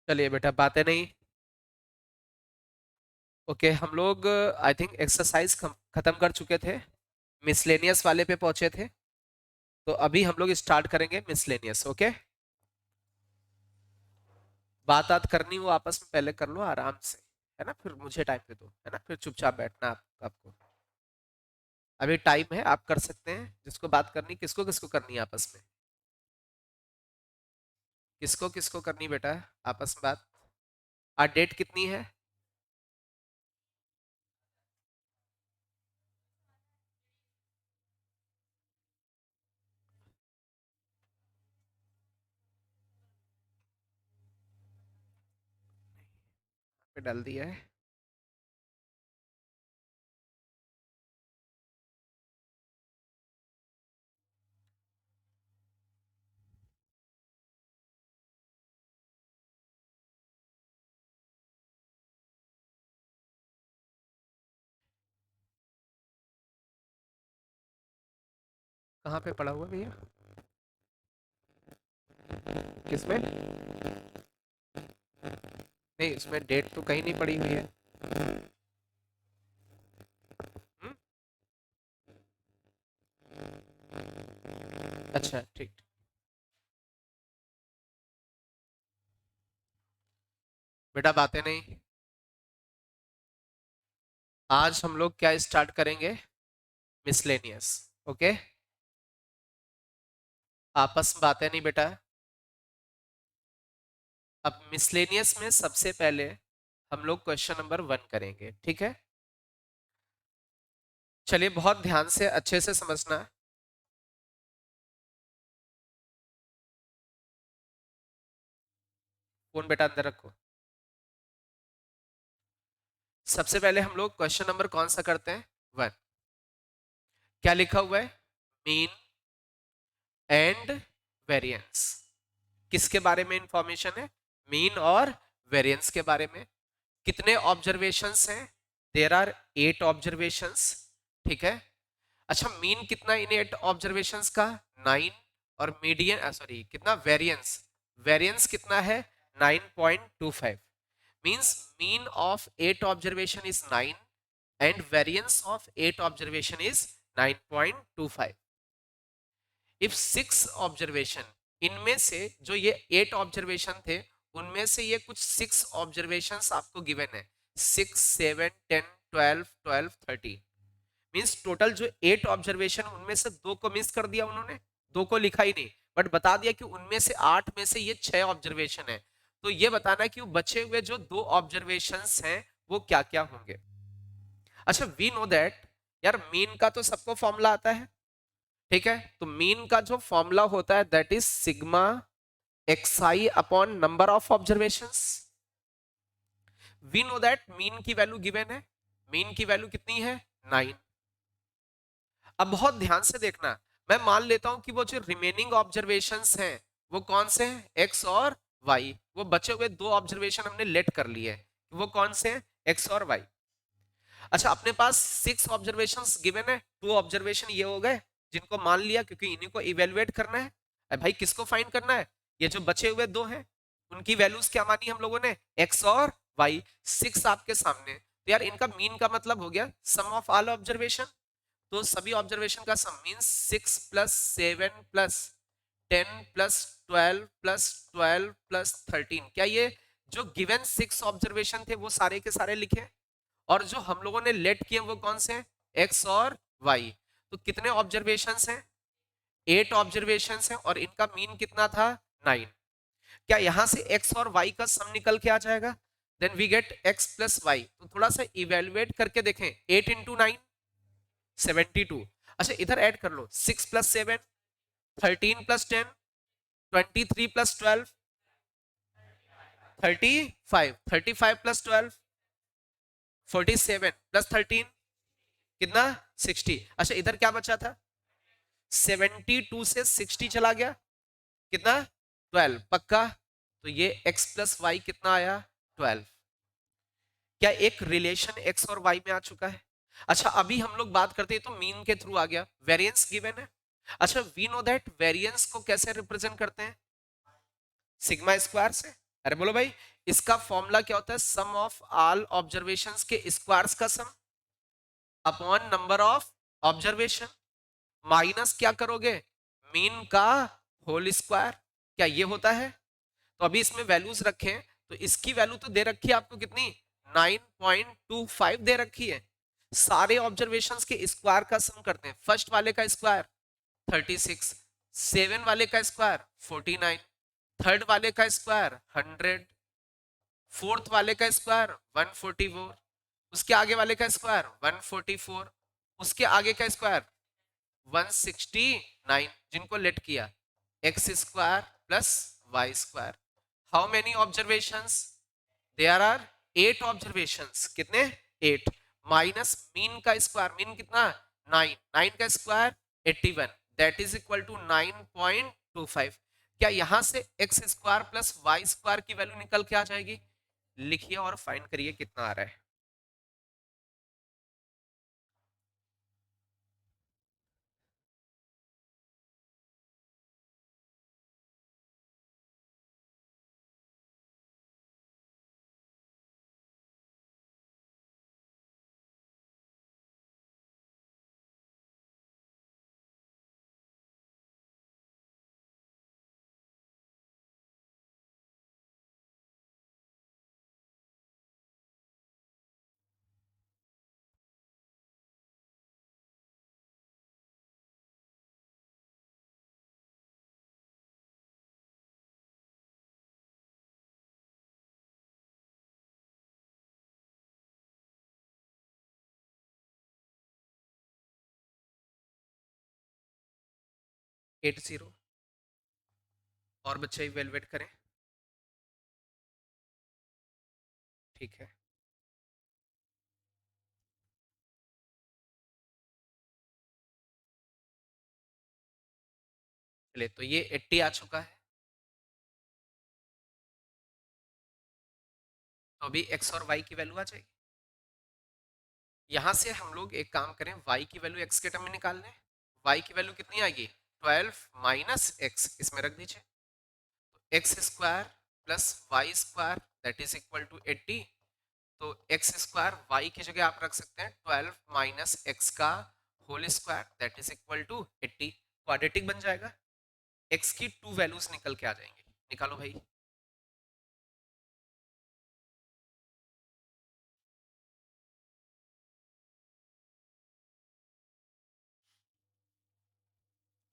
चलिए बेटा, बातें नहीं। ओके, हम लोग आई थिंक एक्सरसाइज खत्म कर चुके थे, मिसलेनियस वाले पे पहुंचे थे। तो अभी हम लोग स्टार्ट करेंगे मिसलेनियस। ओके, बात बात करनी हो आपस में पहले कर लो आराम से, है ना? फिर मुझे टाइम दे दो, है ना? फिर चुपचाप बैठना आपको। अभी टाइम है, आप कर सकते हैं। जिसको बात करनी, किसको किसको करनी है आपस में? किसको किसको करनी बेटा आपस में बात? आज डेट कितनी है? पे डाल दिया है। कहाँ पे पड़ा हुआ भैया? किसमें? नहीं, इसमें डेट तो कहीं नहीं पड़ी हुई है। हम्म? अच्छा, ठीक। बेटा बातें नहीं। आज हम लोग क्या स्टार्ट करेंगे? मिसलेनियस। ओके, आपस में बातें नहीं बेटा। अब मिसलेनियस में सबसे पहले हम लोग क्वेश्चन नंबर 1 करेंगे, ठीक है? चलिए, बहुत ध्यान से अच्छे से समझना। फोन बेटा अंदर रखो। सबसे पहले हम लोग क्वेश्चन नंबर कौन सा करते हैं? 1। क्या लिखा हुआ है? Mean and variance. किसके बारे में इंफॉर्मेशन है? मीन और वेरिएंस के बारे में। कितने ऑब्जर्वेशंस हैं? देयर आर 8 ऑब्जर्वेशंस, ठीक है? अच्छा, मीन कितना इन 8 ऑब्जर्वेशंस का? 9। और मीडियन, सॉरी, कितना वेरिएंस? वेरिएंस कितना है? 9.25। Means mean of 8 observation is 9 and variance of 8 observation is 9.25। If 6 observation, इनमें से जो ये 8 ऑब्जर्वेशन थे, उनमें से ये कुछ 6 ऑब्जर्वेशंस आपको गिवन है। 6, 7, 10, 12, 12, 13। मींस टोटल जो 8 ऑब्जर्वेशन, उनमें से 2 को मिस कर दिया उन्होंने, 2 को लिखा ही नहीं, बट बता दिया कि उनमें से 8 में से ये 6 ऑब्जर्वेशन है। तो ये बताना है कि वो बचे हुए जो 2 ऑब्जर्वेशंस हैं वो क्या क्या होंगे। अच्छा, वी नो दैट, यार मीन का तो सबको फॉर्मूला आता है, ठीक है? तो मीन का जो फॉर्मूला होता है that is sigma xi upon number of observations. We know that mean की वैल्यू गिवन है। मीन की वैल्यू कितनी है? 9। अब बहुत ध्यान से देखना। मैं मान लेता हूं कि वो जो रिमेनिंग ऑब्जर्वेशंस हैं वो कौन से हैं? एक्स और वाई। वो बचे हुए 2 ऑब्जर्वेशन हमने लेट कर लिए हैं। वो कौन से हैं? एक्स और वाई। अच्छा, अपने पास 6 ऑब्जर्वेशंस गिवन है, 2 ऑब्जर्वेशन ये हो गए जिनको मान लिया, क्योंकि इन्हीं को इवेलुएट करना है। अरे भाई, किसको फाइंड करना है? ये जो बचे हुए 2 हैं, उनकी वैल्यूज क्या मानी हम लोगों ने? एक्स और वाई। 6 आपके सामने, तो यार इनका मीन का मतलब हो गया सम ऑफ ऑल ऑब्जर्वेशन। तो सभी ऑब्जर्वेशन का sum mean 6 plus 7 plus 10 plus 12 plus 12 plus 13। क्या ये जो गिवन 6 ऑब्जर्वेशन थे वो सारे के सारे लिखे? और जो हम लोगों ने लेट किए वो कौन से हैं? एक्स और वाई। तो कितने ऑब्जर्वेशंस हैं? 8 ऑब्जर्वेशंस हैं, और इनका मीन कितना था? 9। क्या यहां से एक्स और वाई का सम निकल के आ जाएगा? Then we get x plus y. तो थोड़ा सा इवेलुएट करके देखें। 8 इंटू 9, 72। अच्छा, इधर ऐड कर लो। 6 plus 7, 13 plus 10, 23 plus 12, 35। 35 plus 12, 47 plus 13, कितना? 60। अच्छा, इधर क्या बचा था? 72 से 60 चला गया, कितना? 12। पक्का? तो ये x प्लस वाई कितना आया? 12। क्या एक रिलेशन x और y में आ चुका है? अच्छा, अभी हम लोग बात करते हैं तो मीन के थ्रू आ गया, वेरिएंस गिवन है। अच्छा, वी नो दैट वेरिएंस को कैसे रिप्रेजेंट करते हैं? सिग्मा स्क्वायर से। अरे बोलो भाई, इसका फॉर्मूला क्या होता है? सम ऑफ ऑल ऑब्जर्वेशंस के स्क्वायर्स का sum upon number of observation, minus क्या करोगे? मीन का होल स्क्वायर। क्या ये होता है? तो अभी इसमें वैल्यूज रखें, तो इसकी वैल्यू तो दे रखी है आपको कितनी, 9.25 दे रखी है। सारे ऑब्जर्वेशंस के स्क्वायर का सम करते हैं। फर्स्ट वाले का स्क्वायर 36, सेवन वाले का स्क्वायर 49, थर्ड वाले का स्क्वायर 100, फोर्थ वाले का स्क्वायर 144, उसके आगे वाले का स्क्वायर 144, उसके आगे का स्क्वायर 169, जिनको लेट किया x square plus y square. How many observations? There are 8 observations. कितने? 8, माइनस मीन का स्क्वायर, मीन कितना? 9, 9 का square 81, that is equal to 9.25। क्या यहां से x square plus y square की वैल्यू निकल के आ जाएगी? लिखिए और फाइंड करिए कितना आ रहा है। Eight zero. और बच्चे इवेलुएट करें। ठीक है, चलिए तो ये 80 आ चुका है। तो अभी x और y की वैल्यू आ जाएगी। यहां से हम लोग एक काम करें, y की वैल्यू x के टर्म में निकाल लें। y की वैल्यू कितनी आएगी? 12 माइनस एक्स, इसमें रख दीजिए। तो x square plus y square that is equal to 80। तो एक्स स्क्वायर y की जगह आप रख सकते हैं 12 माइनस एक्स का whole square that is equal to 80। Quadratic बन जाएगा। x की 2 वैल्यूज निकल के आ जाएंगे। निकालो भाई।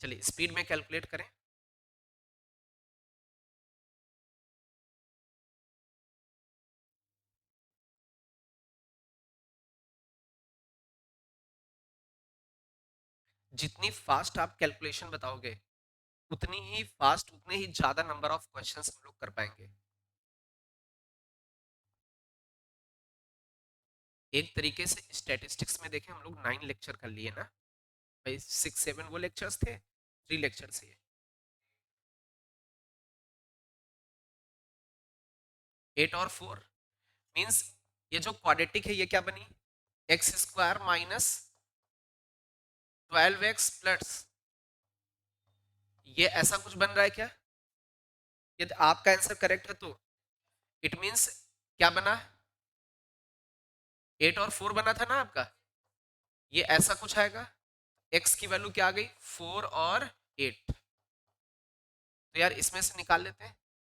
चलिए स्पीड में कैलकुलेट करें। जितनी फास्ट आप कैलकुलेशन बताओगे, उतनी ही फास्ट, उतने ही ज्यादा नंबर ऑफ क्वेश्चंस हम लोग कर पाएंगे। एक तरीके से स्टैटिस्टिक्स में देखें, हम लोग 9 लेक्चर कर लिए ना भाई, 6 7 वो लेक्चर्स थे, 3 लेक्चर्स ये 8 और 4 मींस ये जो क्वाड्रेटिक है ये क्या बनी? X square minus 12x plus, ये ऐसा कुछ बन रहा है क्या? यदि आपका आंसर करेक्ट है तो इट मींस क्या बना? 8 और 4 बना था ना आपका, ये ऐसा कुछ आएगा। x की वैल्यू क्या आ गई? 4 और 8। तो यार इसमें से निकाल लेते हैं।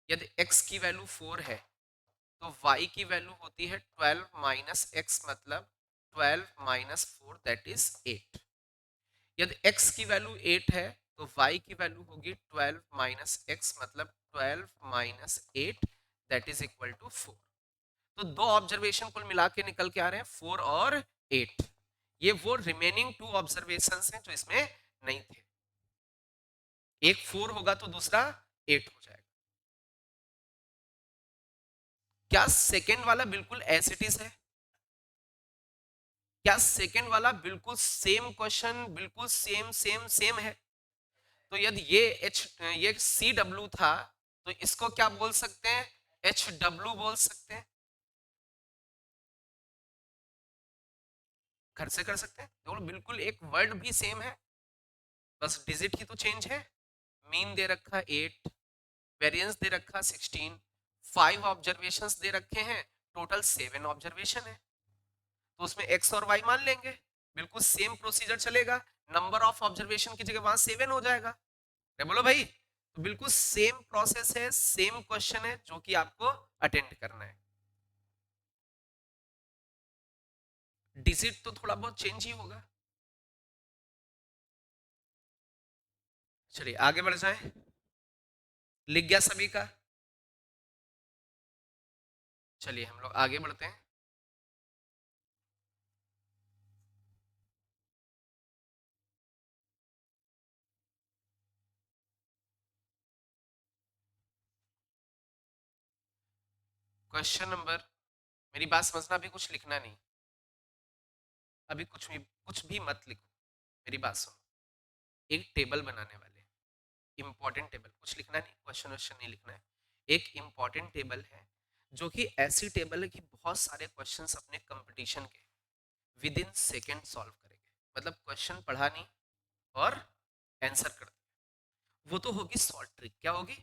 यदि x की वैल्यू 4 है तो y की वैल्यू होती है 12 माइनस एक्स, मतलब 12 माइनस 4 दैट इज 8। यदि x की वैल्यू 8 है तो y की वैल्यू होगी 12 माइनस एक्स, मतलब 12 minus 8 that is equal to 4। तो दो ऑब्जर्वेशन कुल मिला के निकल के आ रहे हैं 4 और 8। ये वो रिमेनिंग 2 ऑब्जर्वेशन हैं जो इसमें नहीं थे। एक 4 होगा तो दूसरा 8 हो जाएगा। क्या सेकंड वाला बिल्कुल एज इट इज है? क्या सेकंड वाला बिल्कुल सेम क्वेश्चन, बिल्कुल सेम सेम सेम है? तो यदि ये सी डब्ल्यू था तो इसको क्या बोल सकते हैं? एच डब्ल्यू बोल सकते हैं। घर से कर सकते हैं, दोनों बिल्कुल एक वर्ड भी सेम है, बस डिजिट ही तो चेंज है। मीन दे रखा 8, वेरिएंस दे रखा 16, 5 ऑब्जर्वेशंस दे रखे हैं, टोटल 7 ऑब्जर्वेशन है, तो उसमें x और y मान लेंगे, बिल्कुल सेम प्रोसीजर चलेगा, नंबर ऑफ ऑब्जर्वेशन की जगह वहां 7 हो जाएगा। क्या बोलो भाई, तो बिल्कुल सेम प्रोसेस है, सेम क्वेश्चन है जो कि आपको अटेंड करना है। डिजिट तो थोड़ा बहुत चेंज ही होगा। चलिए आगे बढ़ जाए, लिख गया सभी का? चलिए हम लोग आगे बढ़ते हैं। क्वेश्चन नंबर, मेरी बात समझना, अभी कुछ लिखना नहीं, अभी कुछ भी मत लिखो, मेरी बात सुनो। एक टेबल बनाने वाले, इंपॉर्टेंट टेबल, कुछ लिखना नहीं, क्वेश्चन क्वेश्चन नहीं लिखना है। एक इंपॉर्टेंट टेबल है जो कि ऐसी टेबल है कि बहुत सारे क्वेश्चंस अपने कंपटीशन के विद इन सेकेंड सॉल्व करेंगे, मतलब क्वेश्चन पढ़ा नहीं और आंसर कर दे। वो तो होगी शॉर्ट ट्रिक। क्या होगी?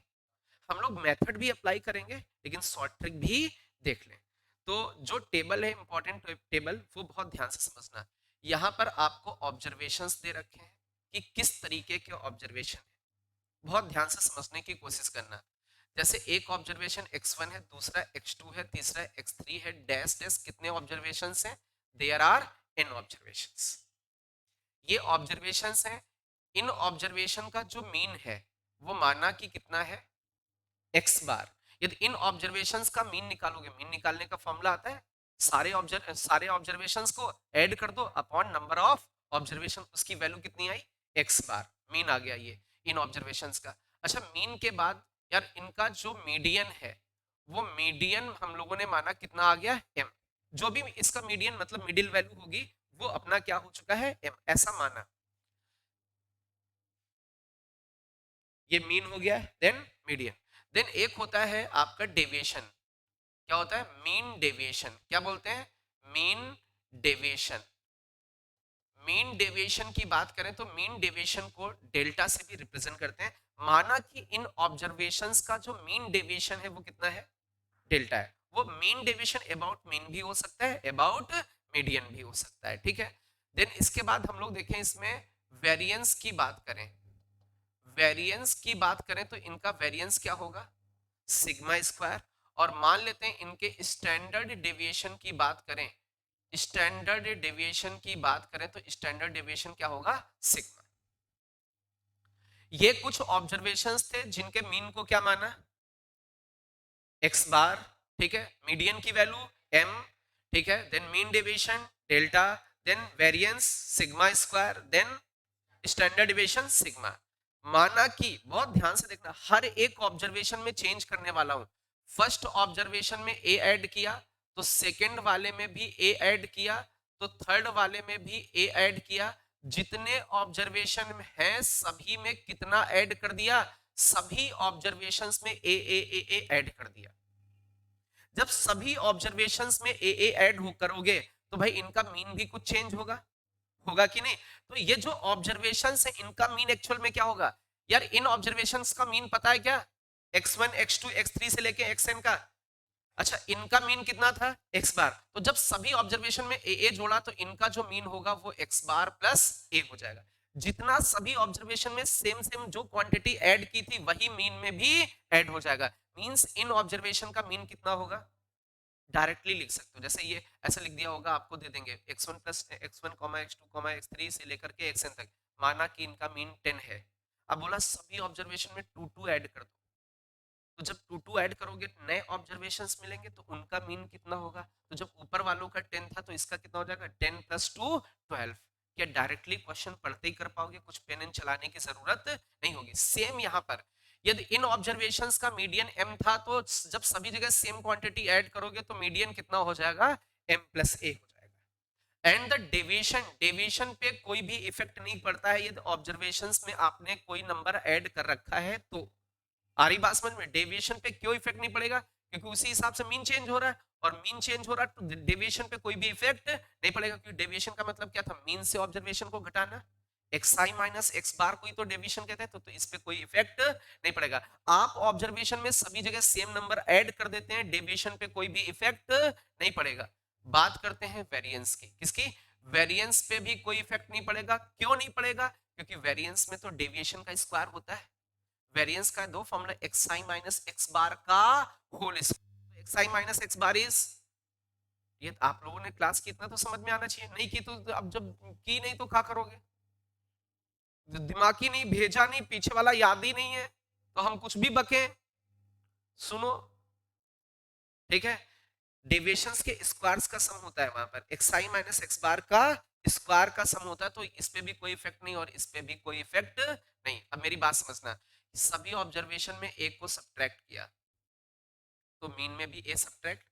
हम लोग मेथड भी अप्लाई करेंगे लेकिन शॉर्ट ट्रिक भी देख लें। तो जो टेबल है, इंपॉर्टेंट टेबल, वो बहुत ध्यान से समझना। यहाँ पर आपको ऑब्जर्वेशंस दे रखे हैं कि किस तरीके के ऑब्जर्वेशन है, बहुत ध्यान से समझने की कोशिश करना। जैसे एक ऑब्जर्वेशन x1 है, दूसरा x2 है, तीसरा x3 है, डैश डैश, कितने ऑब्जर्वेशंस हैं? There are n observations. ये ऑब्जर्वेशंस हैं। इन ऑब्जर्वेशन का जो मीन है वो माना कि कितना है? x बार। यदि इन ऑब्जर्वेशंस का मीन निकालोगे, मीन निकालने का फॉर्मूला आता है, सारे ऑब्जर्वेशंस को ऐड कर दो अपॉन नंबर ऑफ ऑब्जर्वेशन, उसकी वैल्यू कितनी आई? x बार। मीन आ गया ये इन ऑब्जर्वेशंस का। अच्छा, मीन के बाद यार इनका जो मीडियन है, वो मीडियन हम लोगों ने माना कितना आ गया? m। जो भी इसका मीडियन मतलब मिडिल वैल्यू होगी वो अपना क्या हो चुका है? m, ऐसा माना। ये मीन हो गया, देन मीडियन। देन एक होता है आपका डेविएशन। क्या होता है? Mean deviation. क्या बोलते हैं? Mean deviation. मीन डेविएशन की बात करें तो मीन डेविएशन को डेल्टा से भी रिप्रेजेंट करते हैं। माना कि इन ऑब्जर्वेशंस का जो मीन डेविएशन है वो कितना है? डेल्टा है। वो मीन डेविएशन अबाउट मीन भी हो सकता है, अबाउट मीडियन भी हो सकता है, ठीक है। देन इसके बाद हम लोग देखें इसमें वेरिएंस की बात करें। वेरिएंस की बात करें तो इनका वेरिएंस क्या होगा? Sigma square. और मान लेते हैं इनके स्टैंडर्ड डेविएशन की बात करें, स्टैंडर्ड डेविएशन की बात करें तो स्टैंडर्ड डेविएशन क्या होगा? सिग्मा। ये कुछ ऑब्जर्वेशंस थे जिनके मीन को क्या माना? एक्स बार, ठीक है। मीडियन की वैल्यू एम, ठीक है। Then mean deviation delta, then variance sigma square, then standard deviation sigma. माना कि, बहुत ध्यान से देखना, हर एक ऑब्जर्वेशन में चेंज करने वाला हूं। फर्स्ट ऑब्जर्वेशन में ए ऐड किया तो सेकंड वाले में भी ए ऐड किया, तो थर्ड वाले में भी ए ऐड किया। जितने ऑब्जर्वेशन हैं सभी में कितना ऐड कर दिया? सभी ऑब्जर्वेशंस में ए ए ए ए ऐड कर दिया। जब सभी ऑब्जर्वेशंस में ए ए ऐड करोगे तो भाई इनका मीन भी कुछ चेंज होगा, होगा कि नहीं? तो ये जो ऑब्जर्वेशंस है इनका मीन एक्चुअल में क्या होगा? यार इन ऑब्जर्वेशंस का मीन पता है क्या? x1 x2 x3 से लेके xn का। अच्छा, इनका मीन कितना था? x बार। तो जब सभी ऑब्जर्वेशन में ए ए जोड़ा तो इनका जो मीन होगा वो x बार प्लस ए हो जाएगा। जितना सभी ऑब्जर्वेशन में सेम सेम जो क्वांटिटी ऐड की थी वही मीन में भी ऐड हो जाएगा। मींस इन ऑब्जर्वेशन का मीन कितना होगा? डायरेक्टली लिख सकते हो, जैसे ये ऐसा लिख दिया होगा, आपको दे देंगे x1 plus x1 x2 x3 से लेकर के xn तक। माना कि इनका मीन 10 है। अब बोला सभी ऑब्जर्वेशन में 2 2 ऐड कर दो, तो जब 2 2 ऐड करोगे नए ऑब्जर्वेशंस मिलेंगे तो उनका मीन कितना होगा? तो जब ऊपर वालों का 10 था तो इसका कितना हो जाएगा? 10 प्लस 2 12। क्या डायरेक्टली क्वेश्चन पढ़ते ही कर पाओगे? कुछ पेन एंड चलाने की जरूरत नहीं होगी। सेम यहाँ पर यदि इन ऑब्जर्वेशंस का मीडियन m था तो जब सभी जगह सेम क्वांटिटी ऐड करोगे तो मीडियन कितना हो जाएगा? m प्लस a हो जाएगा। एंड द डेविएशन, डेविएशन पे कोई भी इफेक्ट नहीं पड़ता है यदि ऑब्जर्वेशंस में आपने कोई नंबर ऐड कर रखा है तो। आ रही बात समझ में? डेविएशन पे क्यों इफेक्ट नहीं पड़ेगा? क्योंकि उसी हिसाब से मीन चेंज हो रहा है, और मीन चेंज हो रहा है तो डेविएशन पे कोई भी इफेक्ट नहीं पड़ेगा, क्योंकि डेविएशन का मतलब क्या था? मीन से ऑब्जर्वेशन को घटाना। xi माइनस x बार को ही तो डेविएशन कहते हैं, तो इस पे कोई इफेक्ट नहीं पड़ेगा। आप ऑब्जर्वेशन में सभी जगह सेम नंबर ऐड कर देते हैं, डेविएशन पे कोई भी इफेक्ट नहीं पड़ेगा। बात करते हैं वेरिएंस की। किसकी? वेरिएंस पे भी कोई इफेक्ट नहीं पड़ेगा। क्यों नहीं पड़ेगा? क्योंकि वेरिएंस में तो डेविएशन का स्क्वायर होता है। वेरिएंस का दो formula xi minus x bar का whole square. xi minus x bar is, ये आप लोगों ने क्लास की इतना तो समझ में आना चाहिए। नहीं की तो अब जब की नहीं तो क्या करोगे? दिमाग ही नहीं, भेजा नहीं, पीछे वाला याद ही नहीं है, तो हम कुछ भी बके। सुनो, ठीक है, डेविएशंस के स्क्वायर्स का सम होता है वहां पर, xi माइनस x बार का स्क्वायर का सम होता है, तो इस पे भी कोई इफेक्ट नहीं और इस पे भी कोई इफेक्ट नहीं। अब मेरी बात समझना, सभी ऑब्जर्वेशन में एक को सब्ट्रैक्ट किया तो मीन में भी ए सब्ट्रैक्ट,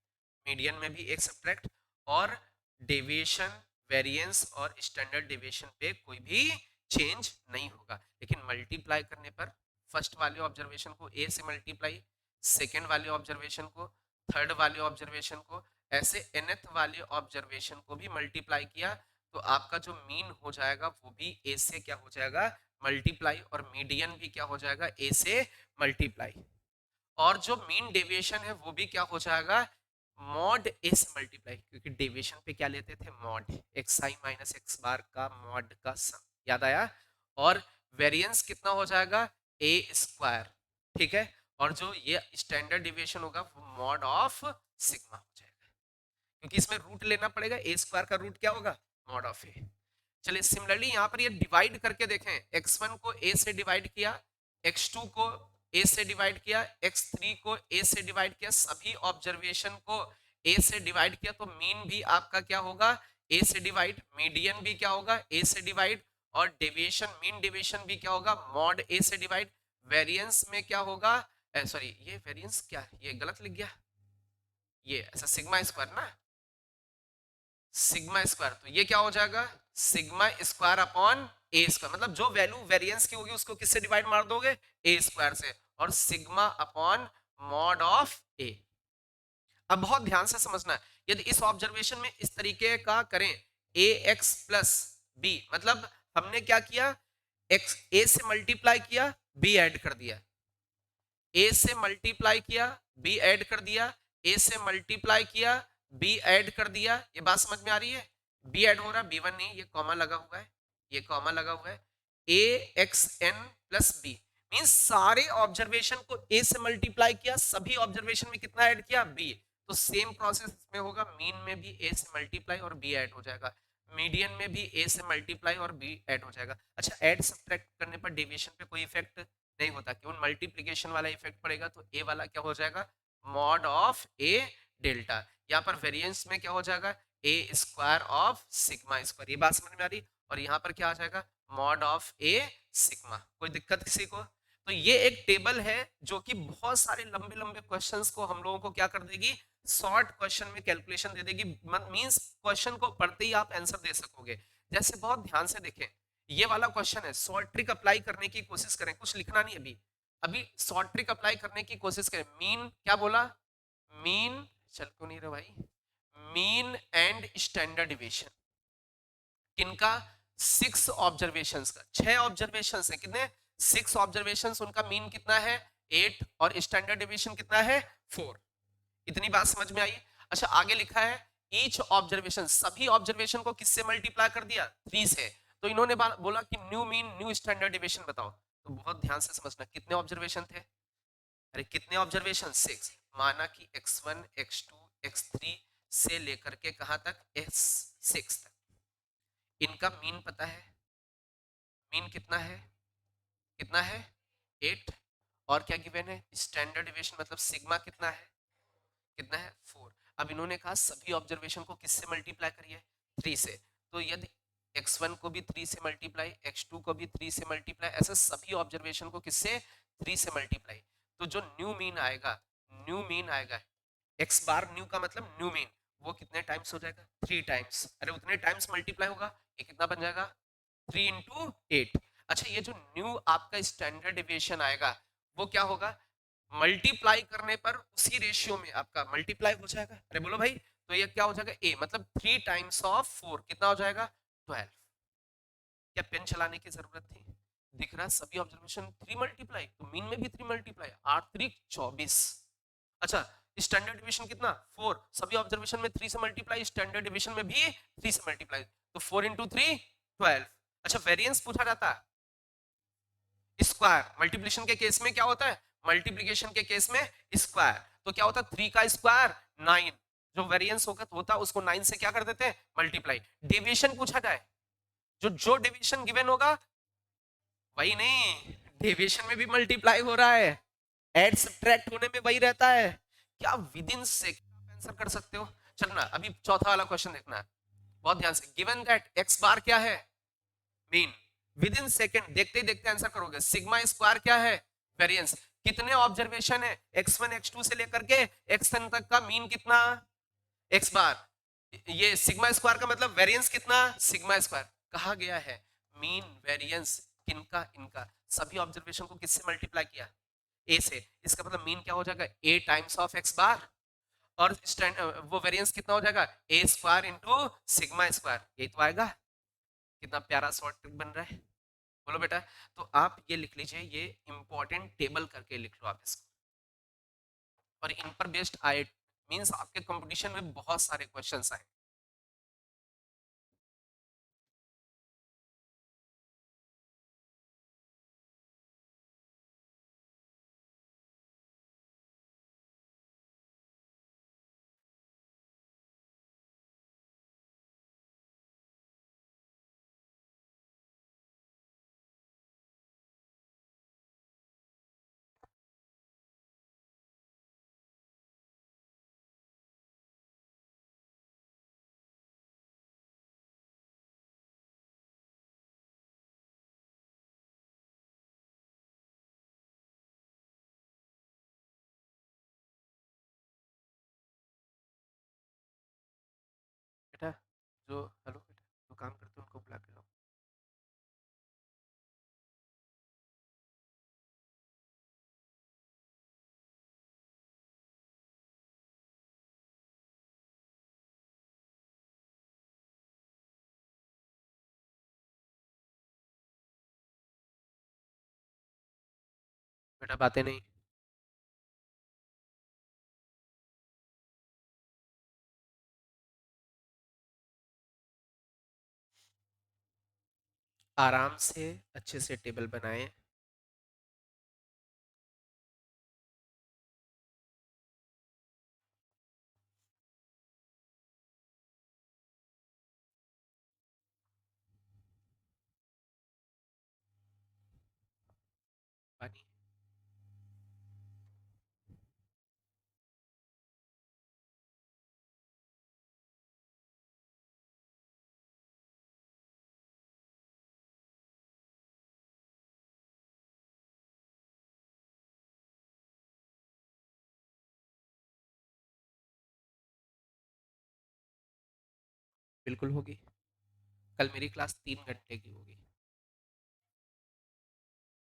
मीडियन में भी एक सब्ट्रैक्ट, और डेविएशन, वेरिएंस और स्टैंडर्ड डेविएशन पे कोई भी चेंज नहीं होगा। लेकिन मल्टीप्लाई करने पर फर्स्ट वाले ऑब्जर्वेशन को ए से मल्टीप्लाई, सेकेंड वाले ऑब्जर्वेशन को, थर्ड वाले ऑब्जर्वेशन को, ऐसे nth वाले ऑब्जर्वेशन को भी मल्टीप्लाई किया तो आपका जो मीन हो जाएगा वो भी ए से क्या हो जाएगा? मल्टीप्लाई, और मीडियन भी क्या हो जाएगा? ए से मल्टीप्लाई, और जो मीन डेविएशन है वो भी क्या हो जाएगा? मॉड ए से मल्टीप्लाई, क्योंकि डेविएशन पे क्या लेते थे? Mod xi minus x bar का मॉड का सम, याद आया? और वेरिएंस कितना हो जाएगा? ए स्क्वायर, ठीक है, और जो ये स्टैंडर्ड डेविएशन होगा वो मॉड ऑफ सिग्मा हो जाएगा, क्योंकि इसमें रूट लेना पड़ेगा। ए स्क्वायर का रूट क्या होगा? मॉड ऑफ ए। चलिए सिमिलरली यहाँ पर ये डिवाइड करके देखें, x1 को a से डिवाइड किया, x2 को a से डिवाइड किया, x3 को a से डिवाइड किया, सभी ऑब्जर्वेशन को a से डिवाइड किया, तो मीन भी आपका क्या होगा? a से डिवाइड, मीडियन भी क्या होगा? a से डिवाइड, और डेविएशन, मीन डेविएशन भी क्या होगा? मॉड a से डिवाइड। वेरिएंस में क्या होगा? सॉरी, ये वेरिएंस क्या, ये गलत लिख गया, ये ऐसा सिग्मा स्क्वायर ना, सिग्मा स्क्वायर, तो ये क्या हो जाएगा? सिग्मा स्क्वायर अपॉन ए स्क्वायर, मतलब जो वैल्यू वेरिएंस की होगी उसको किससे डिवाइड मार दोगे? ए स्क्वायर से, और सिग्मा अपॉन मॉड ऑफ ए। अब बहुत ध्यान से समझना, यदि इस ऑब्जर्वेशन में इस तरीके का करें, ए एक्स प्लस बी, मतलब हमने क्या किया? एक्स ए से मल्टीप्लाई किया, बी ऐड कर दिया, ए से मल्टीप्लाई किया, बी ऐड कर दिया, ए से मल्टीप्लाई किया, बी ऐड कर दिया। ये बात समझ में आ रही है? बी ऐड हो रहा, बी वन नहीं, ये कॉमा लगा हुआ है, ये कॉमा लगा हुआ है। A x n plus b means सारे ऑब्जर्वेशन को ए से मल्टीप्लाई किया, सभी ऑब्जर्वेशन में कितना ऐड किया? बी। तो सेम प्रोसेस में होगा, मीन में भी ए से मल्टीप्लाई और बी ऐड हो जाएगा, मीडियन में भी ए से मल्टीप्लाई और बी ऐड हो जाएगा। अच्छा, ऐड सब्ट्रैक्ट करने पर डेविएशन पे कोई इफेक्ट नहीं होता, केवल मल्टीप्लिकेशन वाला इफेक्ट पड़ेगा, तो ए वाला क्या हो जाएगा? Mod of A delta. यहाँ पर वेरिएंस में क्या हो जाएगा? ए स्क्वायर ऑफ सिग्मा स्क्वायर। ये बात समझ में आ रही? और यहाँ पर क्या आ जाएगा? Mod of A sigma. कोई दिक्कत किसी को? तो ये एक टेबल है जो कि बहुत सारे लंबे लंबे क्वेश्चंस को हम लोगों को क्या कर देगी? शॉर्ट क्वेश्चन में कैलकुलेशन दे देगी, मींस क्वेश्चन को पढ़ते ही आप आंसर दे सकोगे। जैसे बहुत ध्यान से देखें, ये वाला क्वेश्चन है, शॉर्ट ट्रिक अप्लाई करने की कोशिश करें, कुछ लिखना नहीं अभी, अभी शॉर्ट ट्रिक अप्लाई करने की कोशिश करें। मीन क्या बोला? मीन, चल क्यों नहीं रहा भाई? मीन एंड स्टैंडर्ड डिविएशन किनका? 6 ऑब्जर्वेशंस का, 6 ऑब्जर्वेशंस है, कितने? 6 ऑब्जर्वेशंस, उनका मीन कितना है? 8, और स्टैंडर्ड डिविएशन कितना है? 4। इतनी बात समझ में आई? अच्छा, आगे लिखा है ईच ऑब्जर्वेशन, सभी ऑब्जर्वेशन को किससे मल्टीप्लाई कर दिया? 3 से। तो इन्होंने बोला कि new mean new standard deviation बताओ। तो बहुत ध्यान से समझना, कितने ऑब्जर्वेशन थे? अरे कितने ऑब्जर्वेशन? 6। माना कि x1 x2 x3 से लेकर के कहां तक? x6 तक। इनका मीन पता है? मीन कितना है? कितना है? 8। और क्या गिवन है? स्टैंडर्ड डिविएशन मतलब सिग्मा कितना है? कितना है? 4। अब इन्होंने कहा सभी ऑब्जर्वेशन को किससे मल्टीप्लाई करिए? 3 से। तो यदि x1 को भी 3 से मल्टीप्लाई, x2 को भी 3 से मल्टीप्लाई, ऐसे सभी ऑब्जर्वेशन को किससे? 3 से मल्टीप्लाई। तो जो न्यू मीन आएगा, न्यू मीन आएगा, x बार न्यू का मतलब न्यू मीन, वो कितने टाइम्स हो जाएगा? 3 टाइम्स। अरे उतने टाइम्स मल्टीप्लाई होगा, ये कितना बन जाएगा? 3 इंटू 8। अच्छा, ये जो न्यू आपका स्टैंडर्ड डिविएशन आएगा वो क्या होगा? मल्टीप्लाई करने पर उसी रेशियो में आपका मल्टीप्लाई हो जाएगा। अरे बोलो भाई, तो ये क्या हो जाएगा? ए मतलब 3 टाइम्स ऑफ 4 कितना हो जाएगा? 12। क्या पेन चलाने की जरूरत थी? दिख रहा है सभी ऑब्जर्वेशन 3 मल्टीप्लाई, तो मीन में भी 3 मल्टीप्लाई, 8 3 24। अच्छा, स्टैंडर्ड डिवीजन कितना? 4। सभी ऑब्जर्वेशन में 3 से मल्टीप्लाई, स्टैंडर्ड डिवीजन में भी 3 से मल्टीप्लाई, तो 4 × 3 12। अच्छा, वेरिएंस पूछा जाता है स्क्वायर। मल्टीप्लिकेशन के केस में क्या होता है? मल्टीप्लिकेशन के केस में स्क्वायर। तो क्या होता है 3 का स्क्वायर 9। जो वेरिएंस होता है उसको 9 से क्या कर देते हैं? मल्टीप्लाई। डेविएशन पूछा जाए, जो जो डेविएशन गिवन होगा वही नहीं, डेविएशन में भी मल्टीप्लाई हो रहा है, एड सब्ट्रैक्ट होने में वही रहता है। क्या विद इन सेकंड आंसर कर सकते हो? चलना अभी चौथा वाला क्वेश्चन देखना है बहुत ध्यान से। गिवन दैट एक्स बार क्या है? मीन। विद इन सेकेंड, देखते ही देखते आंसर करोगे। सिग्मा स्क्वायर क्या है? वेरिएंस। कितने ऑब्जर्वेशन है x1 x2 से लेकर के xn तक का मीन कितना? x बार। ये सिग्मा स्क्वायर का मतलब वेरिएंस कितना? Sigma square. कहा गया है मीन वेरिएंस किनका? इनका। सभी ऑब्जर्वेशन को किससे मल्टीप्लाई किया? a से। इसका मतलब मीन क्या हो जाएगा? a टाइम्स ऑफ x बार। और वो वेरिएंस कितना हो जाएगा? a square into sigma square. यही तो आएगा। कितना प्यारा शॉर्ट ट्रिक बन रहा है। बोलो बेटा। तो आप ये लिख लीजिए, ये इंपॉर्टेंट टेबल करके लिख लो आप इसको, और इन पर बेस्ड आए मींस आपके कंपटीशन में बहुत सारे क्वेश्चंस आए। बेटा, जो हेलो बेटा, जो काम करते हैं उनको बुला के लाओ। बेटा बातें नहीं। आराम से अच्छे से टेबल बनाए। पानी। बिल्कुल होगी। कल मेरी क्लास 3 घंटे की होगी।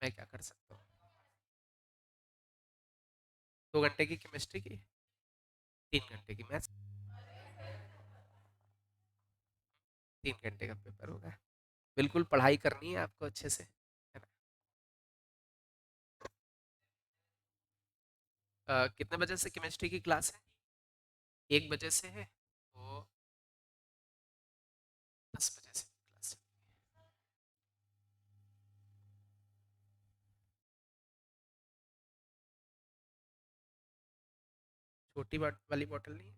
मैं क्या कर सकता हूँ? 2 घंटे की केमिस्ट्री की, 3 घंटे की मैथ्स। 3 घंटे का पेपर होगा। बिल्कुल पढ़ाई करनी है आपको अच्छे से, है ना? कितने बजे से केमिस्ट्री की क्लास है? 1 बजे से है, तो 10 बजे से क्लास। छोटी वाली बॉटल नहीं है?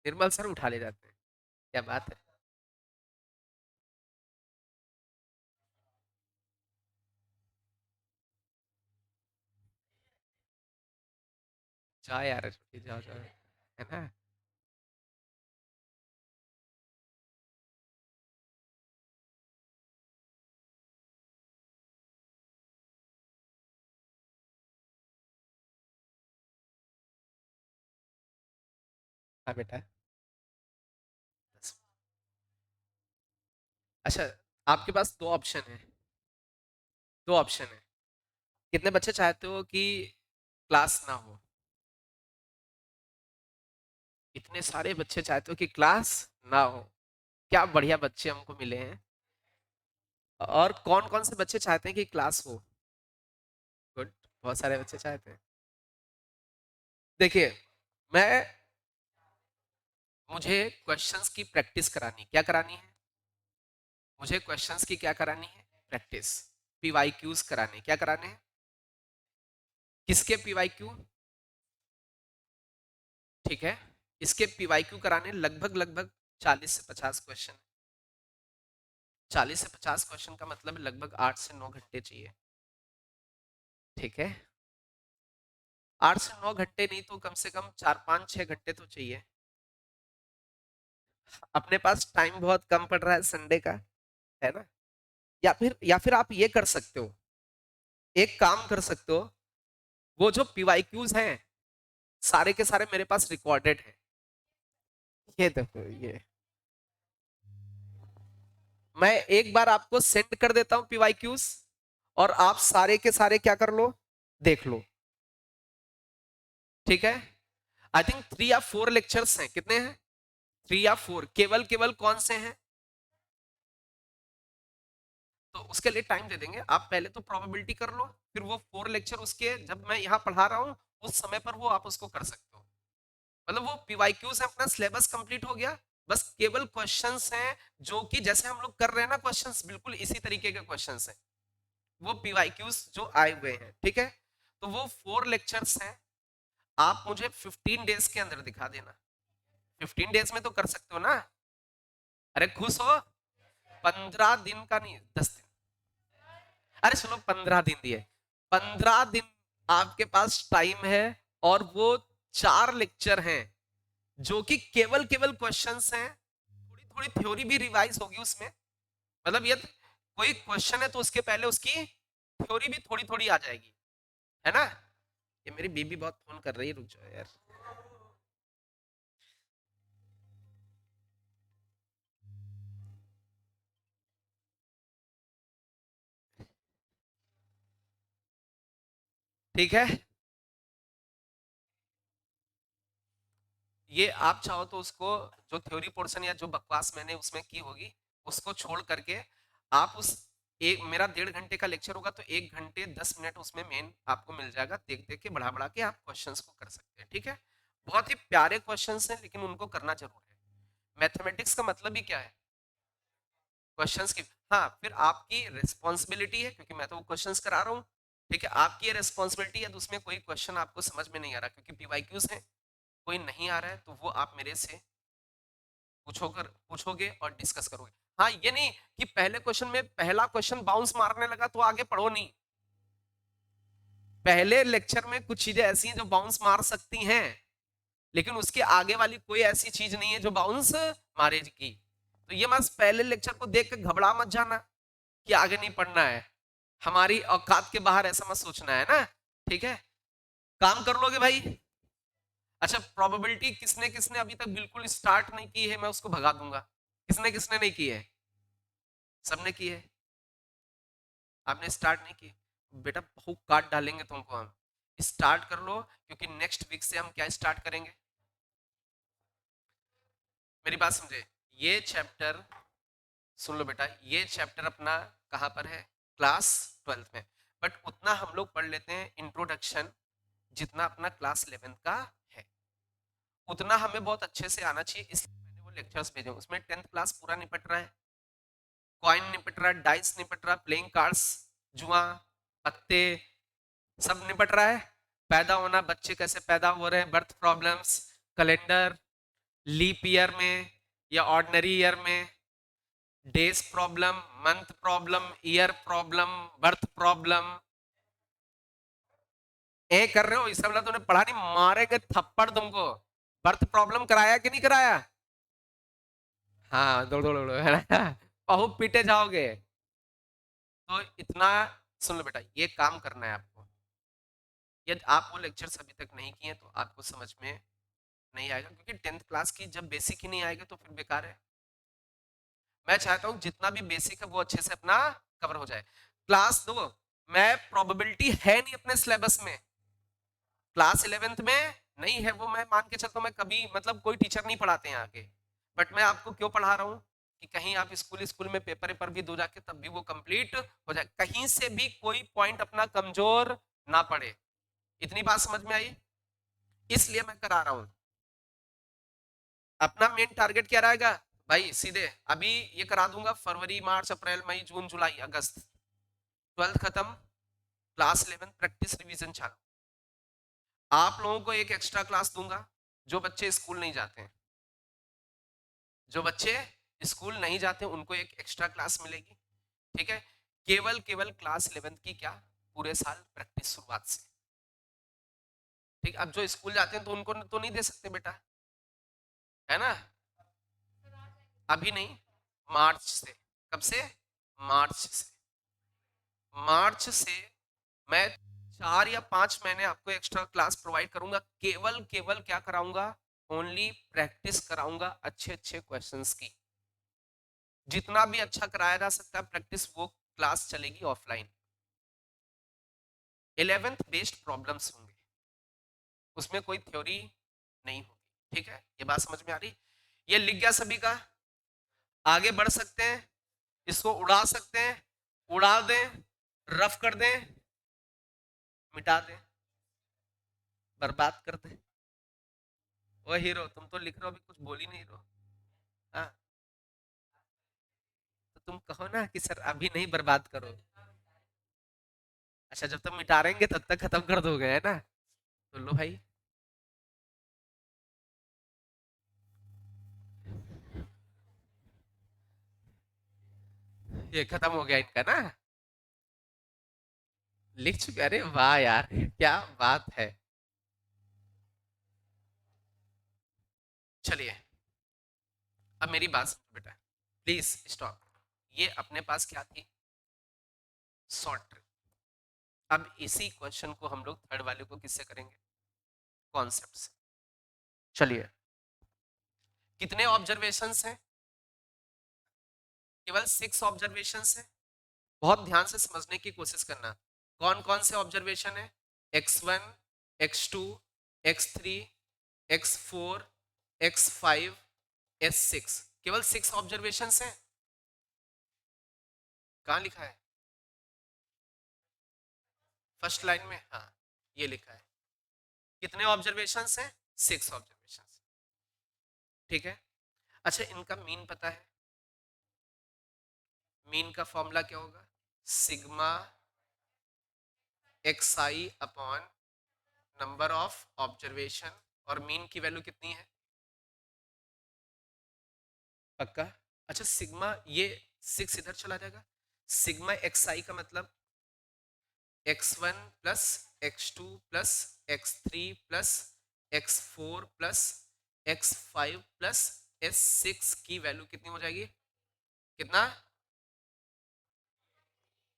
निर्मल सर उठा ले जाते हैं। क्या बात है। जाओ यार, छोटी जाओ जाओ, है ना? हाँ बेटा। बस। अच्छा, आपके पास 2 ऑप्शन है। 2 ऑप्शन है। कितने बच्चे चाहते हो कि क्लास ना हो? इतने सारे बच्चे चाहते हो कि क्लास ना हो। क्या बढ़िया बच्चे हमको मिले हैं। और कौन कौन से बच्चे चाहते हैं कि क्लास हो? गुड। बहुत सारे बच्चे चाहते हैं। देखिए, मैं मुझे क्वेश्चंस की प्रैक्टिस करानी, क्या करानी है? मुझे क्वेश्चंस की क्या करानी है? प्रैक्टिस। पीवाईक्यूज कराने, क्या कराने हैं? किसके पीवाईक्यू? ठीक है, इसके पीवाईक्यू कराने लगभग लगभग 40 से 50 क्वेश्चन। 40 से 50 क्वेश्चन का मतलब लगभग 8 से 9 घंटे चाहिए। ठीक है, 8 से 9 घंटे नहीं तो कम से कम 4 5 6 घंटे तो चाहिए। अपने पास टाइम बहुत कम पड़ रहा है संडे का, है ना? या फिर आप ये कर सकते हो, एक काम कर सकते हो, वो जो पीवाईक्यूज हैं सारे के सारे मेरे पास रिकॉर्डेड है। ये देखो, ये मैं एक बार आपको सेंड कर देता हूं पीवाईक्यूज, और आप सारे के सारे क्या कर लो, देख लो। ठीक है, आई थिंक 3 या 4 लेक्चर्स हैं, कितने हैं? 3 या 4, केवल केवल कौन से हैं? तो उसके लिए टाइम दे देंगे, आप पहले तो प्रोबेबिलिटी कर लो, फिर वो 4 लेक्चर उसके जब मैं यहाँ पढ़ा रहा हूँ उस समय पर वो आप उसको कर सकते हो। मतलब वो पीवाईक्यू से अपना सिलेबस कंप्लीट हो गया। बस केवल क्वेश्चंस हैं जो कि जैसे हम लोग कर रहे हैं ना, क्वेश्चंस बिल्कुल इसी तरीके के क्वेश्चंस हैं, वो पीवाईक्यूज जो आए हुए हैं। ठीक है, तो वो 4 लेक्चर्स हैं, आप मुझे 15 डेज के अंदर दिखा देना। 15 डेज में तो कर सकते हो ना? अरे खुश हो? 15 दिन का नहीं, 10 दिन। अरे चलो 15 दिन दिए, 15 दिन आपके पास टाइम है, और वो 4 लेक्चर हैं जो कि केवल केवल क्वेश्चंस हैं। थोड़ी थोड़ी थ्योरी भी रिवाइज होगी उसमें। मतलब ये कोई क्वेश्चन है तो उसके पहले उसकी थ्योरी भी थोड़ी थोड़ी आ जाएगी, है ना? ये मेरी बीबी बहुत फोन कर रही है, रुक जाओ यार। ठीक है, ये आप चाहो तो उसको, जो थ्योरी पोर्शन या जो बकवास मैंने उसमें की होगी उसको छोड़ करके, आप उस एक मेरा 1.5 घंटे का लेक्चर होगा तो 1 घंटे 10 मिनट उसमें मेन आपको मिल जाएगा, देख देख के बढ़ा बढ़ा के आप क्वेश्चंस को कर सकते हैं। ठीक है, बहुत ही प्यारे क्वेश्चंस हैं लेकिन उनको करना जरूर है। मैथमेटिक्स का मतलब ही क्या है? क्वेश्चंस की। हाँ, फिर आपकी रिस्पॉन्सिबिलिटी है, क्योंकि मैं तो वो क्वेश्चंस करा रहा हूँ। ठीक है, आपकी ये रिस्पॉन्सिबिलिटी है तो उसमें कोई क्वेश्चन आपको समझ में नहीं आ रहा क्योंकि पीवाईक्यूज है, कोई नहीं आ रहा है तो वो आप मेरे से पूछोगे और डिस्कस करोगे। हाँ, ये नहीं कि पहले क्वेश्चन में पहला क्वेश्चन बाउंस मारने लगा तो आगे पढ़ो नहीं। पहले लेक्चर में कुछ चीजें ऐसी हैं जो बाउंस मार सकती हैं, लेकिन उसके आगे वाली कोई ऐसी चीज नहीं है जो बाउंस मारेगी। तो ये बस पहले लेक्चर को देख के घबरा मत जाना कि आगे नहीं पढ़ना है। हमारी औकात के बाहर ऐसा मत सोचना, है ना? ठीक है, काम कर लोगे भाई? अच्छा, प्रोबेबिलिटी किसने किसने अभी तक बिल्कुल स्टार्ट नहीं की है, मैं उसको भगा दूंगा। किसने किसने नहीं की है? सबने की है। आपने स्टार्ट नहीं की, बेटा बहुत काट डालेंगे तुमको हम। स्टार्ट कर लो, क्योंकि नेक्स्ट वीक से हम क्या स्टार्ट करेंगे? मेरी बात समझे, ये चैप्टर सुन लो बेटा, ये चैप्टर अपना कहाँ पर है? क्लास 12th में। बट उतना हम लोग पढ़ लेते हैं इंट्रोडक्शन, जितना अपना क्लास 11th का है उतना हमें बहुत अच्छे से आना चाहिए, इसलिए मैंने वो लेक्चर्स भेजे। उसमें 10th क्लास पूरा निपट रहा है, कॉइन निपट रहा है, डाइस निपट रहा है, प्लेइंग कार्ड्स, जुआ, पत्ते, सब निपट रहा है। पैदा होना, बच्चे कैसे पैदा हो रहे हैं, birth problems, calendar, leap year में या ऑर्डिनरी ईयर में, days problem, month problem, year problem, birth problem. ए कर रहे हो, इसका मतलब तूने पढ़ा नहीं, मारेंगे थप्पड़ तुमको। बर्थ प्रॉब्लम कराया कि नहीं कराया? हाँ, दौड़ दौड़ दौड़, है ना? बहुत पीटे जाओगे। तो इतना सुन लो बेटा, ये काम करना है आपको। यदि आप वो लेक्चर्स अभी तक नहीं किए तो आपको समझ में नहीं आएगा, क्योंकि 10th क्लास की जब बेसिक ही नहीं आएगा तो फिर बेकार है। मैं चाहता हूं जितना भी बेसिक है वो अच्छे से अपना कवर हो जाए। क्लास 2 मैं प्रोबेबिलिटी है नहीं अपने सिलेबस में, क्लास 11th में नहीं है वो मैं मान के चलता हूँ, मैं कभी मतलब कोई टीचर नहीं पढ़ाते हैं आगे, बट मैं आपको क्यों पढ़ा रहा हूँ कि कहीं आप स्कूल स्कूल में पेपर पेपर भी दो जाके तब भी वो कंप्लीट हो जाए, कहीं से भी कोई पॉइंट अपना कमजोर ना पड़े। इतनी बात समझ में आई, इसलिए मैं करा रहा हूँ। अपना मेन टारगेट क्या रहेगा भाई, सीधे अभी ये करा दूंगा, फरवरी मार्च अप्रैल मई जून जुलाई अगस्त 12th खत्म, क्लास 11 प्रैक्टिस रिवीजन चालू। आप लोगों को एक एक्स्ट्रा क्लास दूंगा, जो बच्चे स्कूल नहीं जाते हैं, जो बच्चे स्कूल नहीं जाते उनको एक एक्स्ट्रा क्लास मिलेगी, ठीक है। केवल केवल क्लास 11 की क्या, पूरे साल प्रैक्टिस शुरुआत से, ठीक। अब जो स्कूल जाते हैं तो उनको तो नहीं दे सकते बेटा, है ना। अभी नहीं, मार्च से। कब से, मार्च से। मार्च से मैं 4 या 5 महीने आपको एक्स्ट्रा क्लास प्रोवाइड करूंगा, केवल केवल क्या कराऊंगा, ओनली प्रैक्टिस कराऊंगा अच्छे अच्छे क्वेश्चंस की। जितना भी अच्छा कराया जा सकता है प्रैक्टिस, वो क्लास चलेगी ऑफलाइन। 11th बेस्ड प्रॉब्लम्स होंगे, उसमें कोई थ्योरी नहीं होगी, ठीक है। ये बात समझ में आ रही, ये लिख गया सभी का। आगे बढ़ सकते हैं, इसको उड़ा सकते हैं, उड़ा दें, रफ कर दें, मिटा दें, बर्बाद कर दें। ओ हीरो, तुम तो लिख रहे हो, अभी कुछ बोल ही नहीं रहो। हाँ, तो तुम कहो ना कि सर अभी नहीं, बर्बाद करो। अच्छा, जब तक मिटा रहेंगे तब तक खत्म कर दोगे, है ना। तो लो भाई, ये खत्म हो गया इनका ना, लिख चुके। अरे वाह यार, क्या बात है। चलिए, अब मेरी बात सुनो बेटा, प्लीज स्टॉप। ये अपने पास क्या थी, शॉर्ट ट्रिक। अब इसी क्वेश्चन को हम लोग थर्ड वाले को किससे करेंगे, कॉन्सेप्ट से। चलिए, कितने ऑब्जर्वेशंस हैं, केवल 6 ऑब्जर्वेशंस हैं। बहुत ध्यान से समझने की कोशिश करना। कौन कौन से ऑब्जर्वेशन है, x1, x2, x3, x4, x5, s6, केवल 6 ऑब्जर्वेशंस हैं। कहाँ लिखा है, फर्स्ट लाइन में, हाँ ये लिखा है। कितने ऑब्जर्वेशंस हैं, 6 ऑब्जर्वेशंस, ठीक है। अच्छा, इनका मीन पता है, मीन का फॉर्मूला क्या होगा, sigma xi upon number of observation, और मीन की वैल्यू कितनी है, पक्का। अच्छा, सिग्मा ये 6 इधर चला जाएगा, सिग्मा xi का मतलब x1 plus x2 plus x3 plus x4 plus x5 plus s6 की वैल्यू कितनी हो जाएगी, कितना,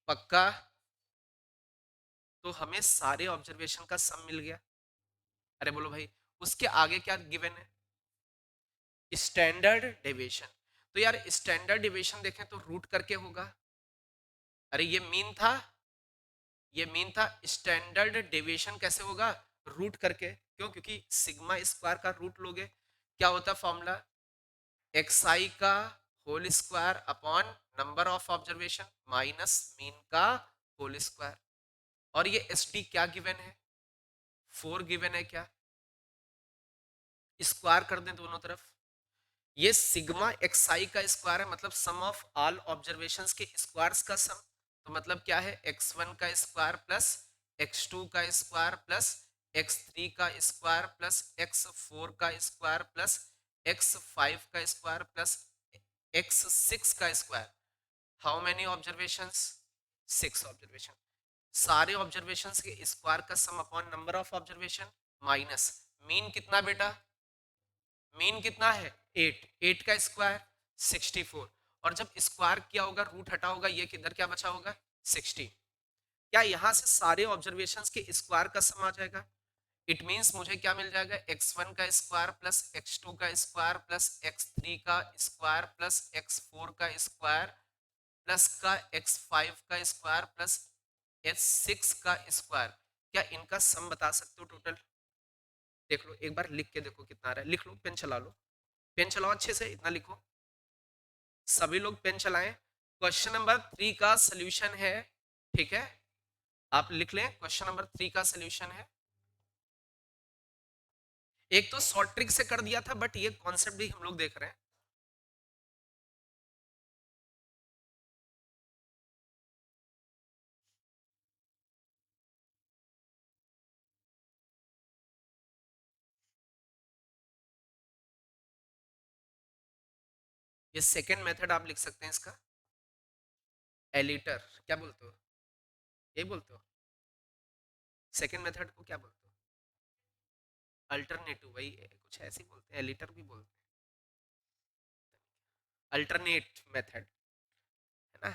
पक्का। तो हमें सारे ऑब्जर्वेशन का सम मिल गया। अरे बोलो भाई, उसके आगे क्या गिवन है, स्टैंडर्ड डेविएशन। तो यार स्टैंडर्ड डेविएशन देखें तो रूट करके होगा। अरे ये मीन था, ये मीन था, स्टैंडर्ड डेविएशन कैसे होगा, रूट करके। क्यों, क्योंकि सिग्मा स्क्वायर का रूट लोगे, क्या होता फॉर्मूला, एक्स आई का whole square upon number of observation minus mean का होल स्क्वायर। और ये एस डी क्या गिवन है, 4 गिवन है, क्या स्क्वायर कर दें दोनों तरफ। ये सिग्मा एक्स आई का स्क्वायर है, मतलब सम ऑफ ऑल ऑब्जर्वेशंस के स्क्वायर्स का सम। तो मतलब क्या है, x1 का स्क्वायर प्लस x2 का स्क्वायर प्लस x3 का स्क्वायर प्लस x4 का स्क्वायर प्लस x5 का स्क्वायर प्लस x6 का square. How many observations, 6 observation. सारे ऑब्जर्वेशंस के स्क्वायर का sum upon number of observation minus mean कितना बेटा, मीन कितना है 8, 8 का स्क्वायर 64। और जब स्क्वायर किया होगा, रूट हटा होगा, ये किधर क्या बचा होगा, 60। क्या यहां से सारे ऑब्जर्वेशंस के स्क्वायर का सम आ जाएगा, इट मींस मुझे क्या मिल जाएगा, x1 का स्क्वायर प्लस x2 का स्क्वायर प्लस x3 का स्क्वायर प्लस x4 का स्क्वायर प्लस का x5 का स्क्वायर प्लस h6 का स्क्वायर। क्या इनका सम बता सकते हो टोटल, देख लो एक बार लिख के देखो कितना आ रहा है, लिख लो, पेन चला लो, पेन चलाओ अच्छे से, इतना लिखो, सभी लोग पेन चलाएं। क्वेश्चन नंबर 3 का सोल्यूशन है, ठीक है, आप लिख लें, क्वेश्चन नंबर 3 का सोल्यूशन है। एक तो शॉर्ट ट्रिक से कर दिया था, बट ये कॉन्सेप्ट भी हम लोग देख रहे हैं। ये सेकेंड मेथड आप लिख सकते हैं इसका, एलिटर, क्या बोलते हो, यही बोलते हो, सेकेंड मेथड को क्या बोलते हो, अल्टरनेटिव, वही कुछ ऐसे ही बोलते हैं, एलिटर भी बोलते हैं, अल्टरनेट मेथड, है ना।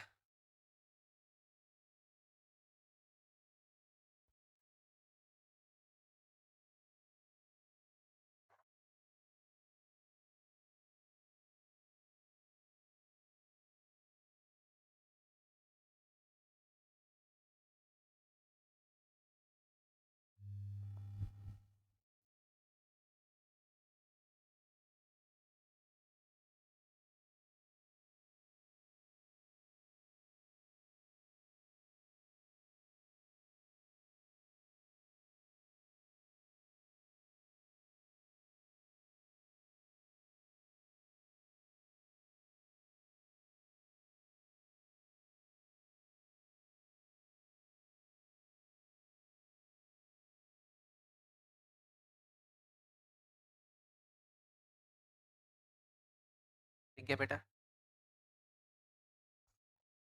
ठीक है बेटा,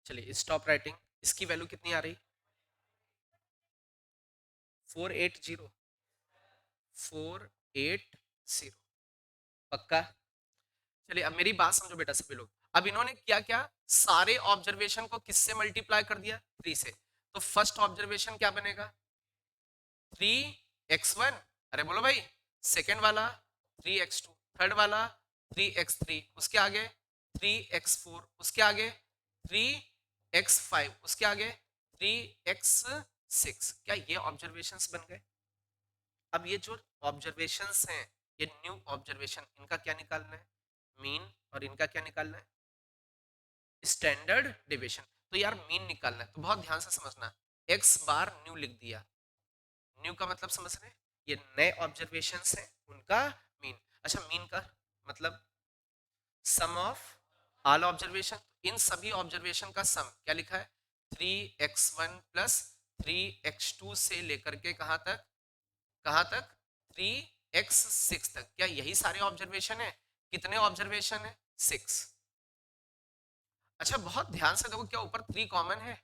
चलिए स्टॉप राइटिंग, इसकी वैल्यू कितनी आ रही, 480, 480, पक्का। चलिए अब मेरी बात समझो बेटा सभी लोग, अब इन्होंने क्या क्या, सारे ऑब्जर्वेशन को किससे मल्टीप्लाई कर दिया, 3 से, तो फर्स्ट ऑब्जर्वेशन क्या बनेगा, 3x1, अरे बोलो भाई, सेकेंड वाला 3x2, थर्ड वाला 3x3, उसके आगे 3x4, उसके आगे 3x5, उसके आगे 3x6, क्या ये ऑब्जर्वेशंस बन गए। अब ये जो ऑब्जर्वेशंस हैं, ये न्यू ऑब्जर्वेशन, इनका क्या निकालना है, मीन, और इनका क्या निकालना है, स्टैंडर्ड डेविएशन। तो यार मीन निकालना है, तो बहुत ध्यान से समझना, x बार न्यू लिख दिया, न्यू का मतलब समझ रहे हैं, ये नए ऑब्जर्वेशंस हैं उनका मीन। अच्छा मीन का मतलब सम ऑफ ऑल ऑब्जर्वेशन, इन सभी ऑब्जर्वेशन का सम क्या लिखा है, 3x1 प्लस 3x2 से लेकर के कहां तक, कहां तक, 3x6 तक, क्या यही सारे ऑब्जर्वेशन है, कितने ऑब्जर्वेशन है, 6। अच्छा बहुत ध्यान से देखो, क्या ऊपर 3 कॉमन है,